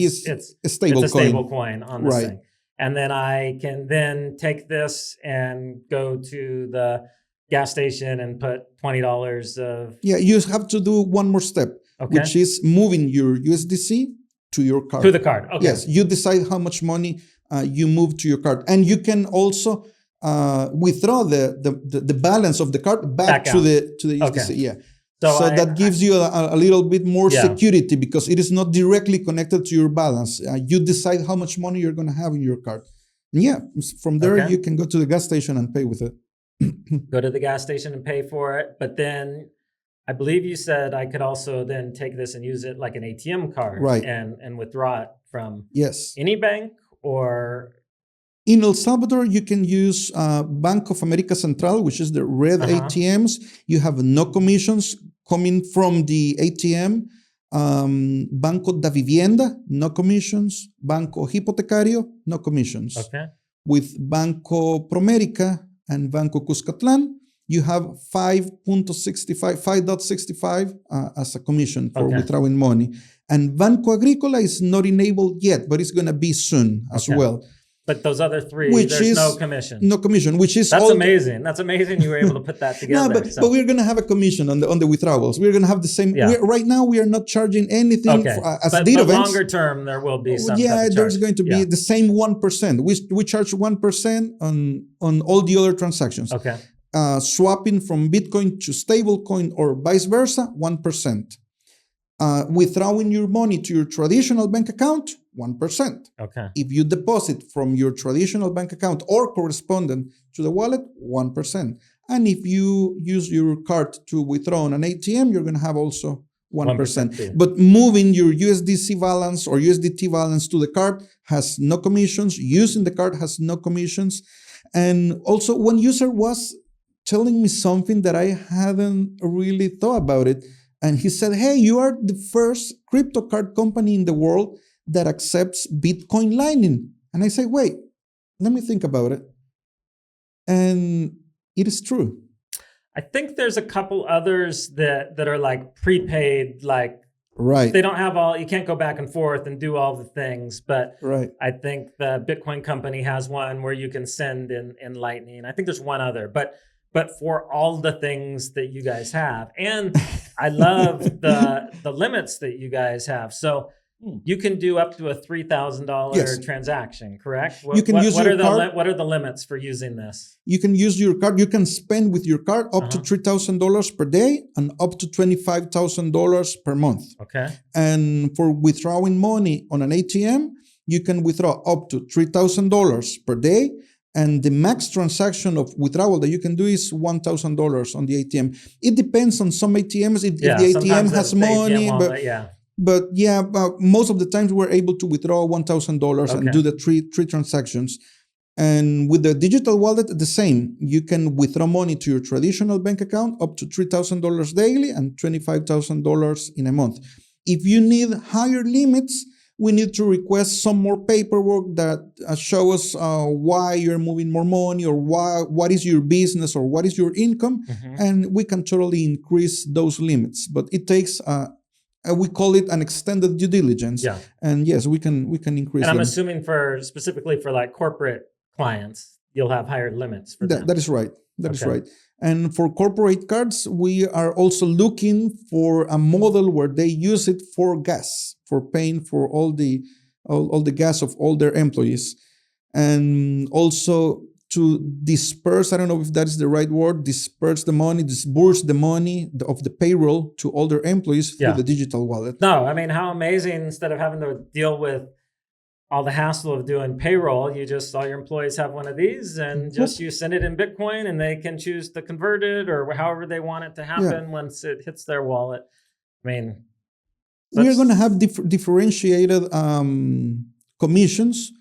stable coin on this thing. And then I can then take this and go to the gas station and put $20 of... Yeah, you have to do one more step, which is moving your USDC to your card. To the card, okay. Yes, you decide how much money you move to your card. And you can also withdraw the balance of the card back to the USDC. Yeah. So that gives you a little bit more security because it is not directly connected to your balance. You decide how much money you're going to have in your card. And from there you can go to the gas station and pay with it. Go to the gas station and pay for it. But then I believe you said I could also then take this and use it like an ATM card and withdraw it from any bank or... In El Salvador, you can use Bank of America Central, which is the red ATMs. You have no commissions coming from the ATM. Banco da Vivienda, no commissions. Banco Hipotecario, no commissions. Okay. With Banco Promérica and Banco Cuscatlán, you have 5.65 as a commission for withdrawing money. And Banco Agrícola is not enabled yet, but it's going to be soon as well. But those other three, there's no commission. No commission, which is amazing. That's amazing. You were able to put that together. But we're going to have a commission on the withdrawals. We're going to have the same. Right now, we are not charging anything as DitoBanx. But longer term, there will be some. There's going to be the same 1%. We charge 1% on all the other transactions. Okay. Swapping from Bitcoin to stablecoin or vice versa, 1%. Withdrawing your money to your traditional bank account, 1%. Okay. If you deposit from your traditional bank account or correspondent to the wallet, 1%. And if you use your card to withdraw on an ATM, you're going to have also 1%. But moving your USDC balance or USDT balance to the card has no commissions. Using the card has no commissions. And also, one user was telling me something that I hadn't really thought about it. And he said, hey, you are the first crypto card company in the world that accepts Bitcoin Lightning. And I say, wait, let me think about it. And it is true. I think there's a couple others that are like prepaid, like right. They don't have all, you can't go back and forth and do all the things, but right. I think the Bitcoin company has one where you can send in Lightning. I think there's one other, but for all the things that you guys have. And I love the limits that you guys have. So you can do up to a $3,000 transaction, correct? You can use your card. What are the limits for using this? You can use your card. You can spend with your card up to $3,000 per day and up to $25,000 per month. Okay. And for withdrawing money on an ATM, you can withdraw up to $3,000 per day. And the max transaction of withdrawal that you can do is $1,000 on the ATM. It depends on some ATMs. If the ATM has money, but most of the times we're able to withdraw $1,000 and do the three transactions. And with the digital wallet, the same. You can withdraw money to your traditional bank account up to $3,000 daily and $25,000 in a month. If you need higher limits, we need to request some more paperwork that show us why you're moving more money or what is your business or what is your income. And we can totally increase those limits. But it takes we call it an extended due diligence. Yeah. And yes, we can increase. And I'm them. assuming specifically for like corporate clients, you'll have higher limits for them. That is right. That is right. And for corporate cards, we are also looking for a model where they use it for gas, for paying for all the gas of all their employees, and also to disperse, I don't know if that is the right word, disburse the money of the payroll to all their employees through the digital wallet. No, I mean, how amazing, instead of having to deal with all the hassle of doing payroll, all your employees have one of these and just you send it in Bitcoin and they can choose to convert it or however they want it to happen once it hits their wallet. I mean, we're going to have differentiated commissions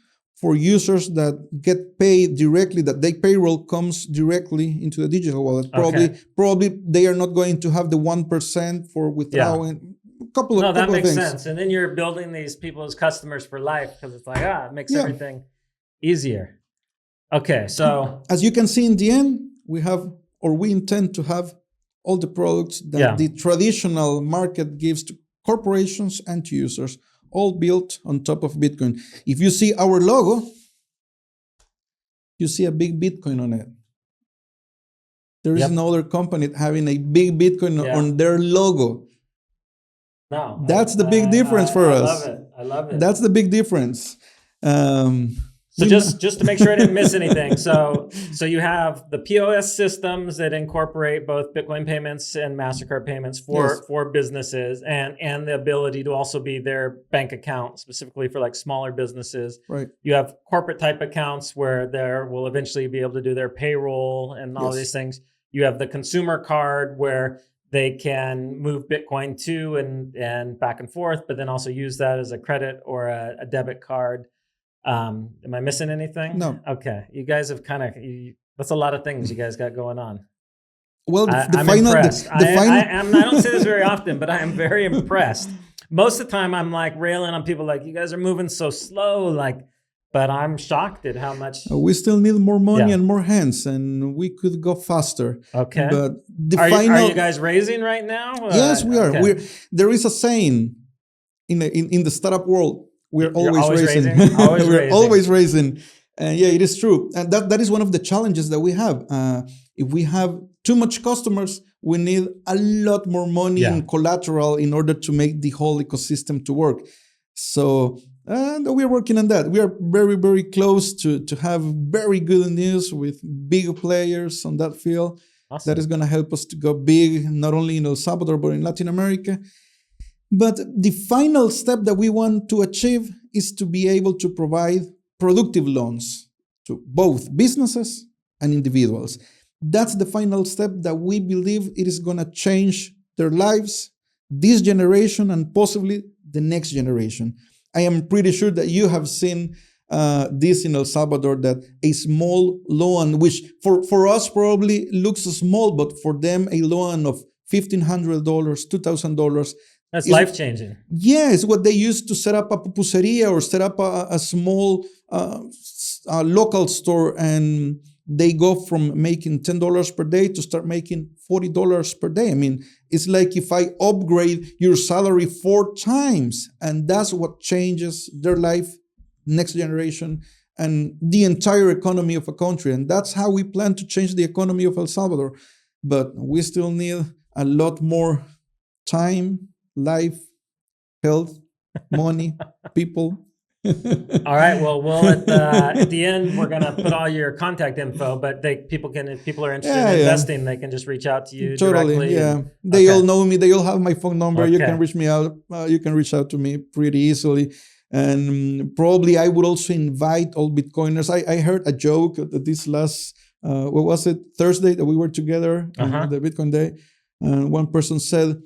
for users that get paid directly, that their payroll comes directly into the digital wallet. Probably they are not going to have the 1% for withdrawing. That makes sense. And then you're building these people as customers for life because it's like, it makes everything easier. Okay, so as you can see in the end, we intend to have all the products that the traditional market gives to corporations and to users, all built on top of Bitcoin. If you see our logo, you see a big Bitcoin on it. There is no other company having a big Bitcoin on their logo. No, that's the big difference for us. I love it. That's the big difference. So just to make sure I didn't miss anything. So you have the POS systems that incorporate both Bitcoin payments and MasterCard payments for businesses and the ability to also be their bank account specifically for like smaller businesses. Right. You have corporate type accounts where they will eventually be able to do their payroll and all these things. You have the consumer card where they can move Bitcoin to and back and forth, but then also use that as a credit or a debit card. Am I missing anything? No. Okay. You guys have that's a lot of things you guys got going on. Well, I'm impressed. I don't say this very often, but I am very impressed. Most of the time I'm like railing on people like, you guys are moving so slow, but I'm shocked at how much. We still need more money and more hands, and we could go faster. Okay. But are you guys raising right now? Yes, we are. Okay. There is a saying in the startup world. We're always raising. We're always raising. And it is true. And that is one of the challenges that we have. If we have too much customers, we need a lot more money in collateral in order to make the whole ecosystem to work. So we're working on that. We are very, very close to have very good news with big players on that field. Awesome. That is going to help us to go big, not only in El Salvador, but in Latin America. But the final step that we want to achieve is to be able to provide productive loans to both businesses and individuals. That's the final step that we believe it is going to change their lives, this generation, and possibly the next generation. I am pretty sure that you have seen this in El Salvador, that a small loan, which for us probably looks small, but for them a loan of $1,500, $2,000. That's life-changing. Yeah, it's what they use to set up a pupuseria or set up a small local store, and they go from making $10 per day to start making $40 per day. I mean, it's like if I upgrade your salary 4 times, and that's what changes their life, next generation, and the entire economy of a country. And that's how we plan to change the economy of El Salvador. But we still need a lot more time, life, health, money, people. All right. Well, at the end, we're gonna put all your contact info. But if people are interested in investing, they can just reach out to you directly. Yeah, they all know me. They all have my phone number. Okay. You can reach me out. You can reach out to me pretty easily. And probably I would also invite all Bitcoiners. I heard a joke that this last what was it, Thursday, that we were together on the Bitcoin day, and one person said,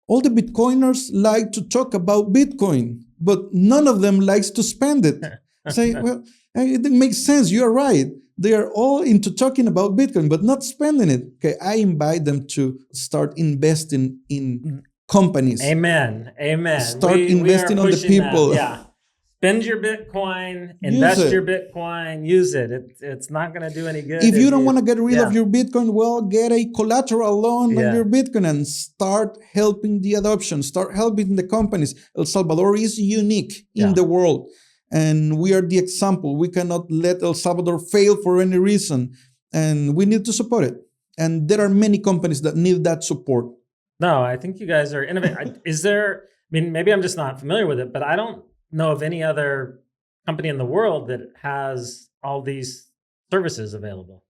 all the Bitcoiners like to talk about Bitcoin, but none of them likes to spend it. Say, well, it makes sense. You're right. They are all into talking about Bitcoin, but not spending it. Okay, I invite them to start investing in companies. Amen. Start investing on the people. That. Yeah. Spend your Bitcoin, invest your Bitcoin, use it. It's not going to do any good. If you don't want to get rid of your Bitcoin, well, get a collateral loan on your Bitcoin and start helping the adoption, start helping the companies. El Salvador is unique in the world, and we are the example. We cannot let El Salvador fail for any reason, and we need to support it. And there are many companies that need that support. No, I think you guys are innovative. Is there, maybe I'm just not familiar with it, but I don't know of any other company in the world that has all these services available.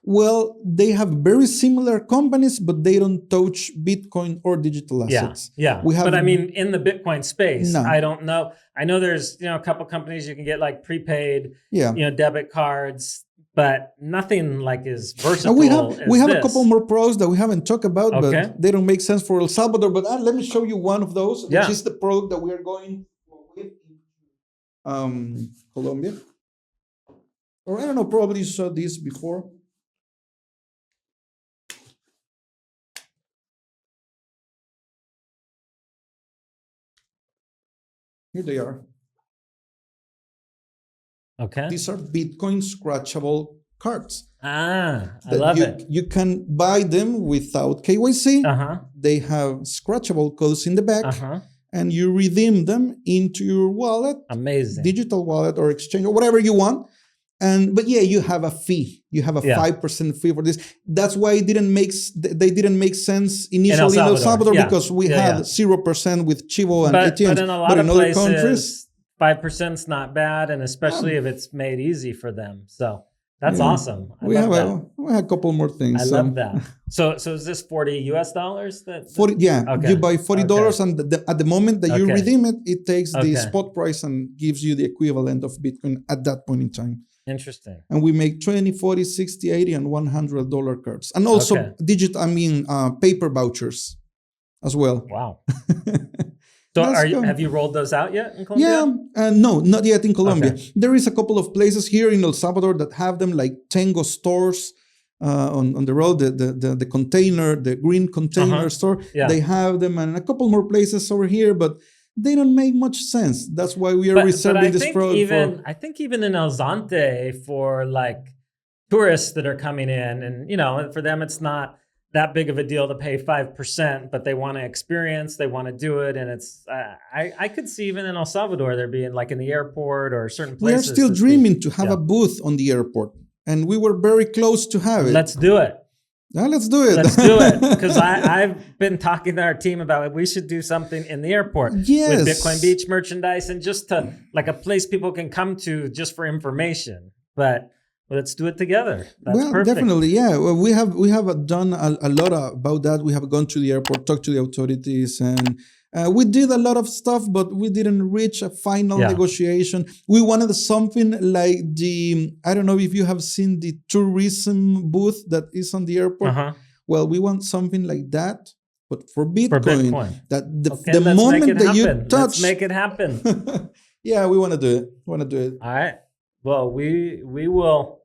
Well, they have very similar companies, but they don't touch Bitcoin or digital assets. Yeah. But in the Bitcoin space, no. I don't know. I know there's a couple companies you can get like prepaid, debit cards, but nothing like is versatile. We have a couple more pros that we haven't talked about, but they don't make sense for El Salvador. But let me show you one of those, which is the product that we are going with Colombia. Or I don't know, probably you saw this before. Here they are. Okay. These are Bitcoin scratchable cards. I love it. You can buy them without KYC. They have scratchable codes in the back. And you redeem them into your wallet. Amazing. Digital wallet or exchange or whatever you want. But you have a fee. You have a 5% fee for this. That's why they didn't make sense initially in El Salvador because we had 0% with Chivo and ATMs. But in a lot of other countries, 5% is not bad, and especially if it's made easy for them. So that's awesome. We have a couple more things. I love that. So is this $40 US? 40, you buy $40, and at the moment that you redeem it, it takes the spot price and gives you the equivalent of Bitcoin at that point in time. Interesting. And we make $20, $40, $60, $80, and $100 cards, and also paper vouchers as well. Wow. So have you rolled those out yet in Colombia? Yeah, no, not yet in Colombia. There is a couple of places here in El Salvador that have them, like Tango stores on the road, the container, the green container store. They have them, and a couple more places over here, but they don't make much sense. That's why we are reserving this product. I think even in El Zante, for like tourists that are coming in, and for them it's not that big of a deal to pay 5%, but they want to experience, they want to do it. And it's, I could see even in El Salvador, there being like in the airport or certain places. We are still dreaming to have a booth on the airport, and we were very close to have it. Let's do it. Let's do it. Let's do it. Because I've been talking to our team about it. We should do something in the airport with Bitcoin Beach merchandise, and just to like a place people can come to just for information. But let's do it together. That's Well, perfect. definitely, yeah. Well, we have done a lot about that. We have gone to the airport, talked to the authorities, and we did a lot of stuff, but we didn't reach a final Yeah. negotiation. We wanted something like I don't know if you have seen the tourism booth that is on the airport. Uh-huh. Well, we want something like that, but for Bitcoin. For Bitcoin. That Okay, the let's make moment it that you happen. touch, Let's make it happen. yeah, we want to do it. All right. Well, we will,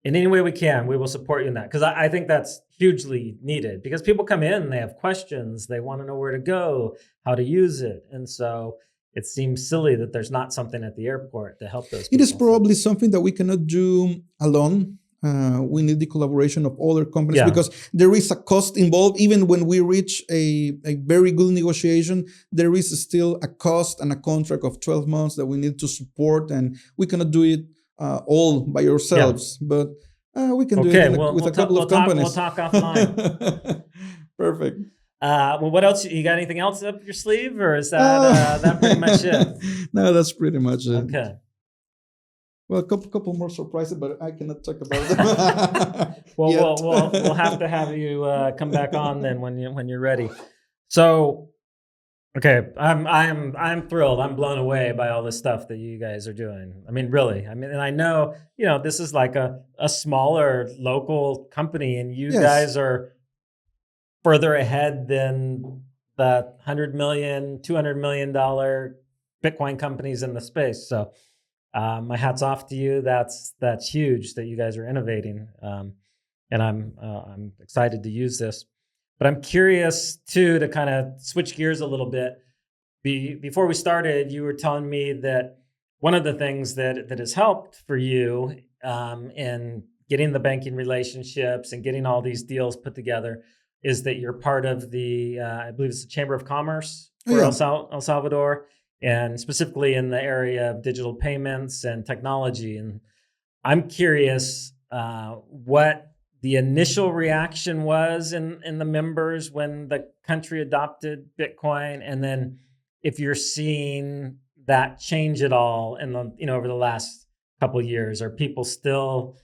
in any way we can, we will support you in that, because I think that's hugely needed, because people come in, they have questions, they want to know where to go, how to use it. And so it seems silly that there's not something at the airport to help those people. It is probably something that we cannot do alone. We need the collaboration of other companies, because there is a cost involved. Even when we reach a very good negotiation, there is still a cost and a contract of 12 months that we need to support, and we cannot do it all by ourselves. But we can do it with a couple of companies. We'll talk offline. Perfect. Well, what else? You got anything else up your sleeve, or is that that pretty much it? No, that's pretty much it. Okay. Well, a couple more surprises, but I cannot talk about them. Well, we'll have to have you come back on then when you're ready. So, okay, I'm thrilled. I'm blown away by all the stuff that you guys are doing. I mean, really. I mean, and I know this is like a smaller local company, and you guys are further ahead than the $100 million, $200 million Bitcoin companies in the space. So. My hat's off to you. That's huge that you guys are innovating, and I'm excited to use this. But I'm curious too to kind of switch gears a little bit. Before we started, you were telling me that one of the things that has helped for you in getting the banking relationships and getting all these deals put together is that you're part of the I believe it's the Chamber of Commerce for El Salvador. And specifically in the area of digital payments and technology. And I'm curious what the initial reaction was in the members when the country adopted Bitcoin, and then if you're seeing that change at all in the over the last couple of years. Are people still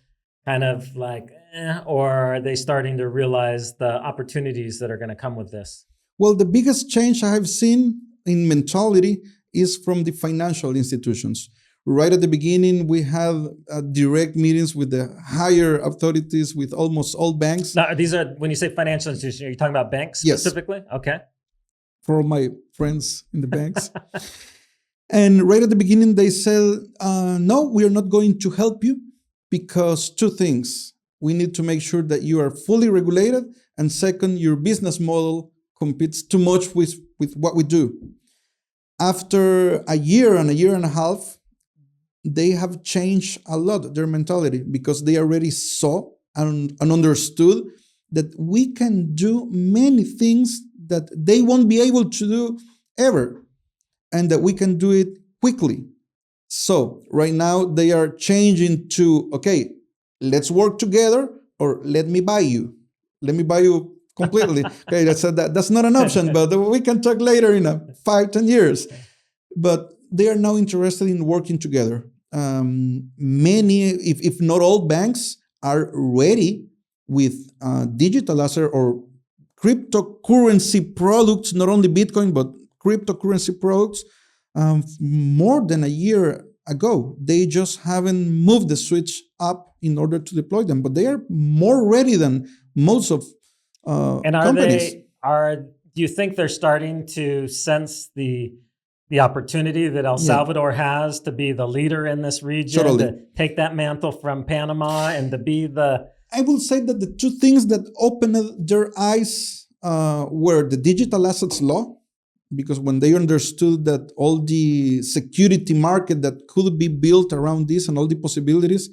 kind of like, or are they starting to realize the opportunities that are going to come with this? Well, the biggest change I have seen in mentality is from the financial institutions. Right at the beginning, we had direct meetings with the higher authorities, with almost all banks. Now, these are, when you say financial institutions, are you talking about banks specifically? Yes. Okay. For all my friends in the banks. And right at the beginning, they said, no, we are not going to help you, because two things. We need to make sure that you are fully regulated. And second, your business model competes too much with what we do. After a year and a half, they have changed a lot, their mentality, because they already saw and understood that we can do many things that they won't be able to do ever, and that we can do it quickly. So right now they are changing to, okay, let's work together, or let me buy you. Let me buy you completely. Okay, that's not an option, but we can talk later in 5-10 years. But they are now interested in working together. Many, if not all banks, are ready with digital asset or cryptocurrency products, not only Bitcoin, but cryptocurrency products, more than a year ago. They just haven't moved the switch up in order to deploy them, but they are more ready than most of companies. Do you think they're starting to sense the opportunity that El Salvador has to be the leader in this region, to take that mantle from Panama and to be the... I will say that the two things that opened their eyes were the digital assets law, because when they understood that all the security market that could be built around this and all the possibilities,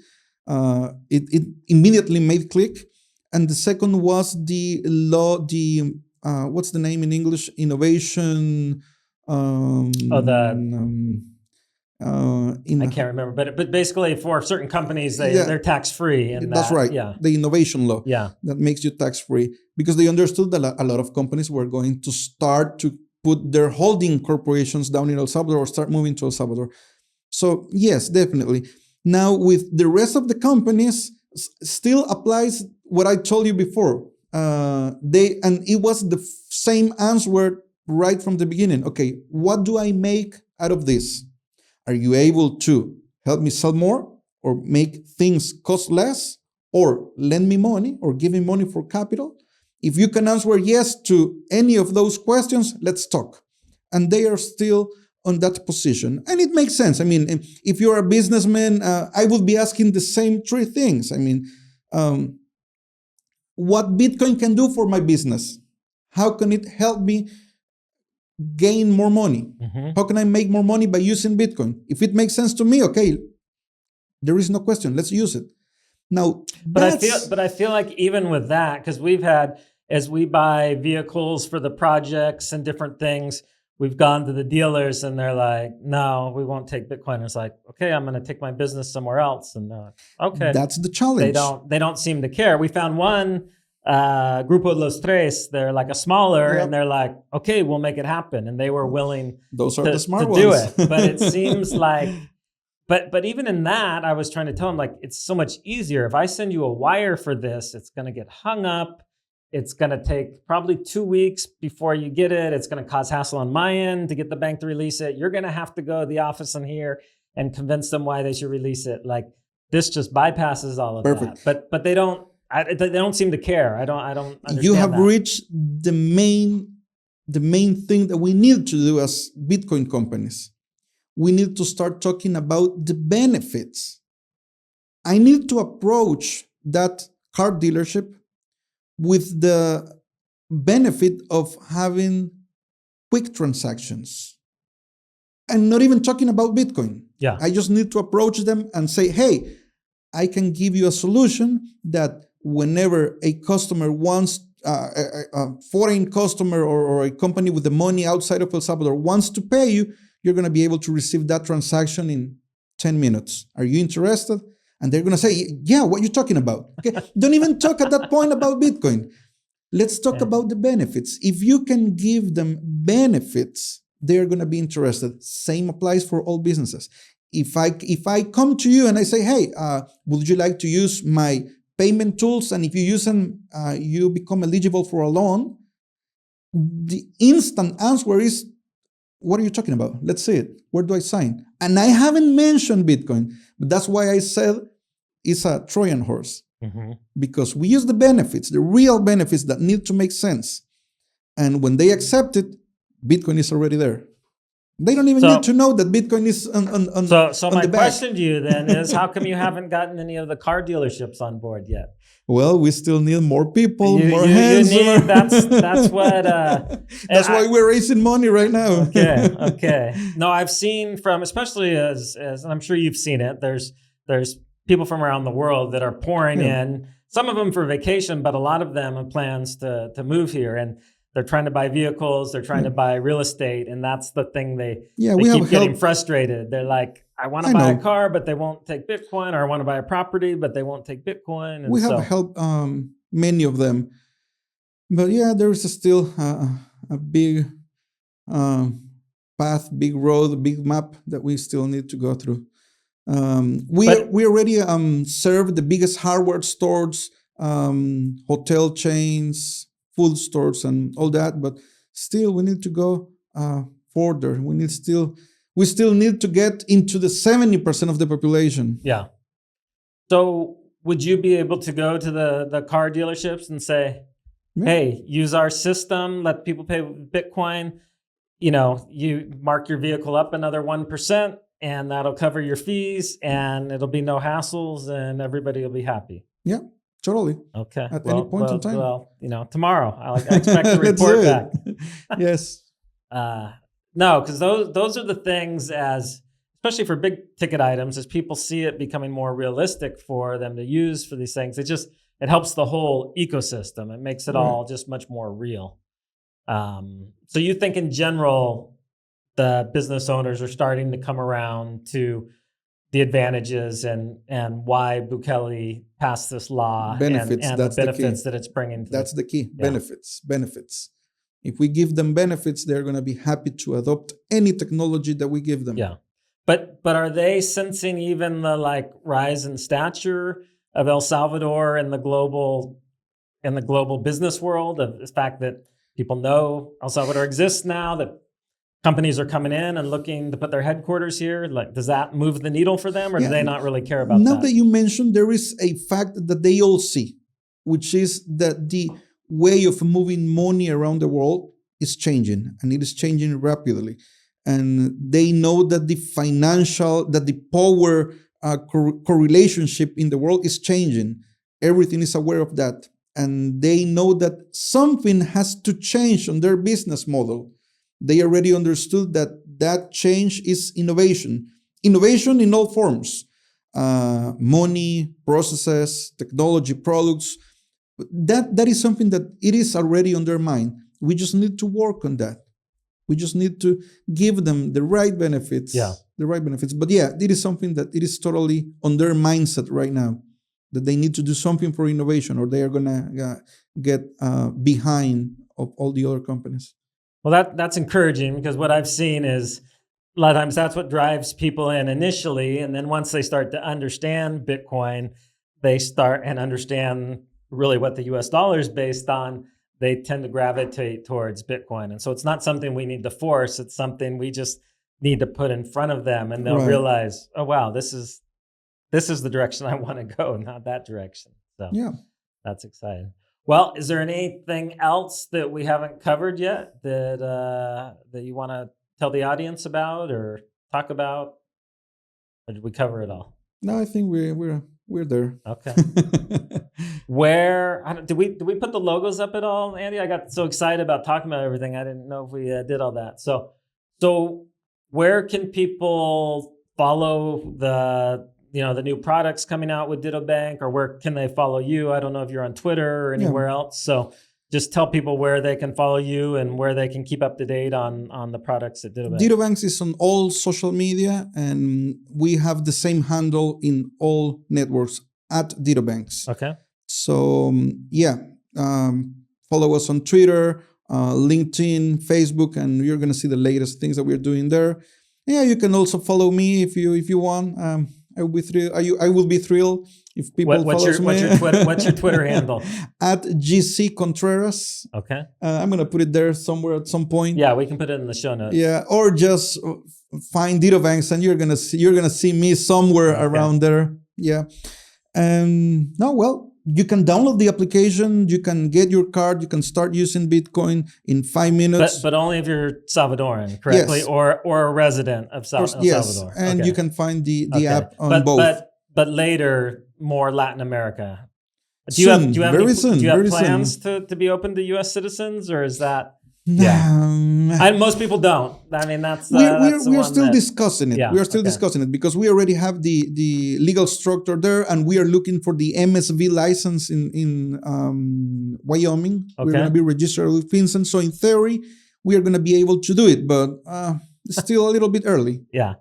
it immediately made click. And the second was the law, what's the name in English? Innovation. I can't remember, but basically for certain companies, they're tax-free. And that's right. Yeah. The innovation law. Yeah. That makes you tax-free, because they understood that a lot of companies were going to start to put their holding corporations down in El Salvador or start moving to El Salvador. So yes, definitely. Now, with the rest of the companies, still applies what I told you before. And it was the same answer right from the beginning. Okay, what do I make out of this? Are you able to help me sell more or make things cost less or lend me money or give me money for capital? If you can answer yes to any of those questions, let's talk. And they are still on that position. And it makes sense. I mean, if you're a businessman, I would be asking the same three things. I mean, what Bitcoin can do for my business? How can it help me gain more money? Mm-hmm. How can I make more money by using Bitcoin? If it makes sense to me, okay, there is no question. Let's use it. Now, but I feel like even with that, because we've had, as we buy vehicles for the projects and different things, we've gone to the dealers and they're like, no, we won't take Bitcoin. And it's like, okay, I'm going to take my business somewhere else. And okay, that's the challenge. They don't seem to care. We found one, Grupo Los Tres, they're like a smaller, and they're like, okay, we'll make it happen. And they were willing Those are the smart to ones. do it. But it seems like, but even in that, I was trying to tell them, like, it's so much easier. If I send you a wire for this, it's going to get hung up. It's going to take probably 2 weeks before you get it. It's going to cause hassle on my end to get the bank to release it. You're going to have to go to the office in here and convince them why they should release it. Like, this just bypasses all of that. But they don't. They don't seem to care. I don't understand. You have reached the main thing that we need to do as Bitcoin companies. We need to start talking about the benefits. I need to approach that car dealership with the benefit of having quick transactions. I'm not even talking about Bitcoin. Yeah. I just need to approach them and say, hey, I can give you a solution that whenever a customer wants, a foreign customer or a company with the money outside of El Salvador wants to pay you, you're going to be able to receive that transaction in 10 minutes. Are you interested? And they're going to say, yeah, what are you talking about? Okay, don't even talk at that point about Bitcoin. Let's talk about the benefits. If you can give them benefits, they're going to be interested. Same applies for all businesses. If I come to you and I say, hey, would you like to use my payment tools? And if you use them, you become eligible for a loan. The instant answer is, what are you talking about? Let's see it. Where do I sign? And I haven't mentioned Bitcoin, but that's why I said it's a Trojan horse. Mm-hmm. Because we use the benefits, the real benefits that need to make sense. And when they accept it, Bitcoin is already there. They don't even need to know that Bitcoin is on So on my the back. question to you then is, how come you haven't gotten any of the car dealerships on board yet? Well, we still need more people, more hands. That's what. That's why we're raising money right now. Okay. No, I've seen from, especially as and I'm sure you've seen it. There's people from around the world that are pouring in. Some of them for vacation, but a lot of them have plans to move here, and they're trying to buy vehicles. They're trying to buy real estate, and that's the thing they keep getting frustrated. They're like, I want to buy a car, but they won't take Bitcoin, or I want to buy a property, but they won't take Bitcoin. And we have helped many of them, but there is still a big path, big road, big map that we still need to go through. We already serve the biggest hardware stores, hotel chains, food stores, and all that, but still we need to go further. We still need to get into the 70% of the population. Yeah. So would you be able to go to the car dealerships and say, hey, use our system, let people pay with Bitcoin, you mark your vehicle up another 1%, and that'll cover your fees, and it'll be no hassles, and everybody will be happy? Yeah, totally. Okay. At any point in time. Well, tomorrow I expect a report back. Yes. No, because those are the things, especially for big ticket items, as people see it becoming more realistic for them to use for these things. It helps the whole ecosystem. It makes it all just much more real. So you think in general, the business owners are starting to come around to the advantages and why Bukele passed this law and the benefits that it's bringing. That's the key. Benefits. If we give them benefits, they're going to be happy to adopt any technology that we give them. Yeah. But are they sensing even the like rise in stature of El Salvador in the global business world, of the fact that people know El Salvador exists now, that companies are coming in and looking to put their headquarters here? Like, does that move the needle for them, or do they not really care about now that? that you mentioned, there is a fact that they all see, which is that the way of moving money around the world is changing, and it is changing rapidly. And they know that the power correlationship in the world is changing. Everything is aware of that. And they know that something has to change on their business model. They already understood that change is innovation. Innovation in all forms. Money, processes, technology, products. That is something that it is already on their mind. We just need to work on that. We just need to give them the right benefits. Yeah. The right benefits. But yeah, it is something that it is totally on their mindset right now, that they need to do something for innovation, or they are going to get behind of all the other companies. Well, that's encouraging, because what I've seen is a lot of times that's what drives people in initially. And then once they start to understand Bitcoin, they start and understand really what the US dollar is based on, they tend to gravitate towards Bitcoin. And so it's not something we need to force. It's something we just need to put in front of them, and they'll realize, oh, wow, this is the direction I want to go, not that direction. So yeah, that's exciting. Well, is there anything else that we haven't covered yet that you want to tell the audience about or talk about? Or did we cover it all? No, I think we're there. Okay. Where did we put the logos up at all, Andy? I got so excited about talking about everything, I didn't know if we did all that. So where can people follow the new products coming out with Ditto Bank, or where can they follow you? I don't know if you're on Twitter or anywhere else. So just tell people where they can follow you and where they can keep up to date on the products at Ditto Bank. DitoBanx is on all social media, and we have the same handle in all networks at DitoBanx. Okay. So follow us on Twitter, LinkedIn, Facebook, and you're going to see the latest things that we're doing there. Yeah, you can also follow me if you want. I will be thrilled. I will be thrilled if people follow me. What's your Twitter handle? At GC Contreras. Okay. I'm gonna put it there somewhere at some point. Yeah, we can put it in the show notes. Yeah, or just find DitoBanx, and you're gonna see me somewhere around there. Yeah. You can download the application. You can get your card. You can start using Bitcoin in 5 minutes. But only if you're Salvadoran, correctly, yes. or a resident of Salvador. Yes, and you can find the app on both. But later, more Latin America. Do you have plans to be open to U.S. citizens, or is that? Most people don't. I mean, we are still discussing it. We are still discussing it because we already have the legal structure there, and we are looking for the MSV license in Wyoming. Okay. We're going to be registered with FinCEN, so in theory, we are going to be able to do it, but it's still a little bit early. Yeah.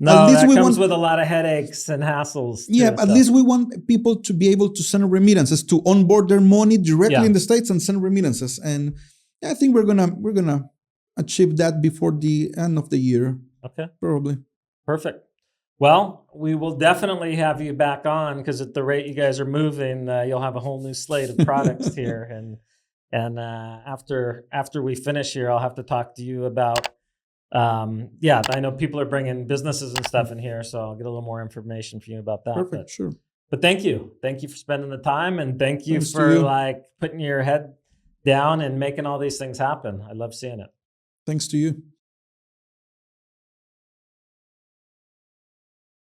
No, that comes with a lot of headaches and hassles. At least we want people to be able to send remittances, to onboard their money directly in the States and send remittances. And I think we're gonna achieve that before the end of the year. Okay, probably. Perfect. Well, we will definitely have you back on, because at the rate you guys are moving, you'll have a whole new slate of products here. And after we finish here, I'll have to talk to you about. I know people are bringing businesses and stuff in here, so I'll get a little more information for you about that. Perfect. Sure. But thank you for spending the time, and thank you for putting your head down and making all these things happen. I love seeing it. Thanks to you.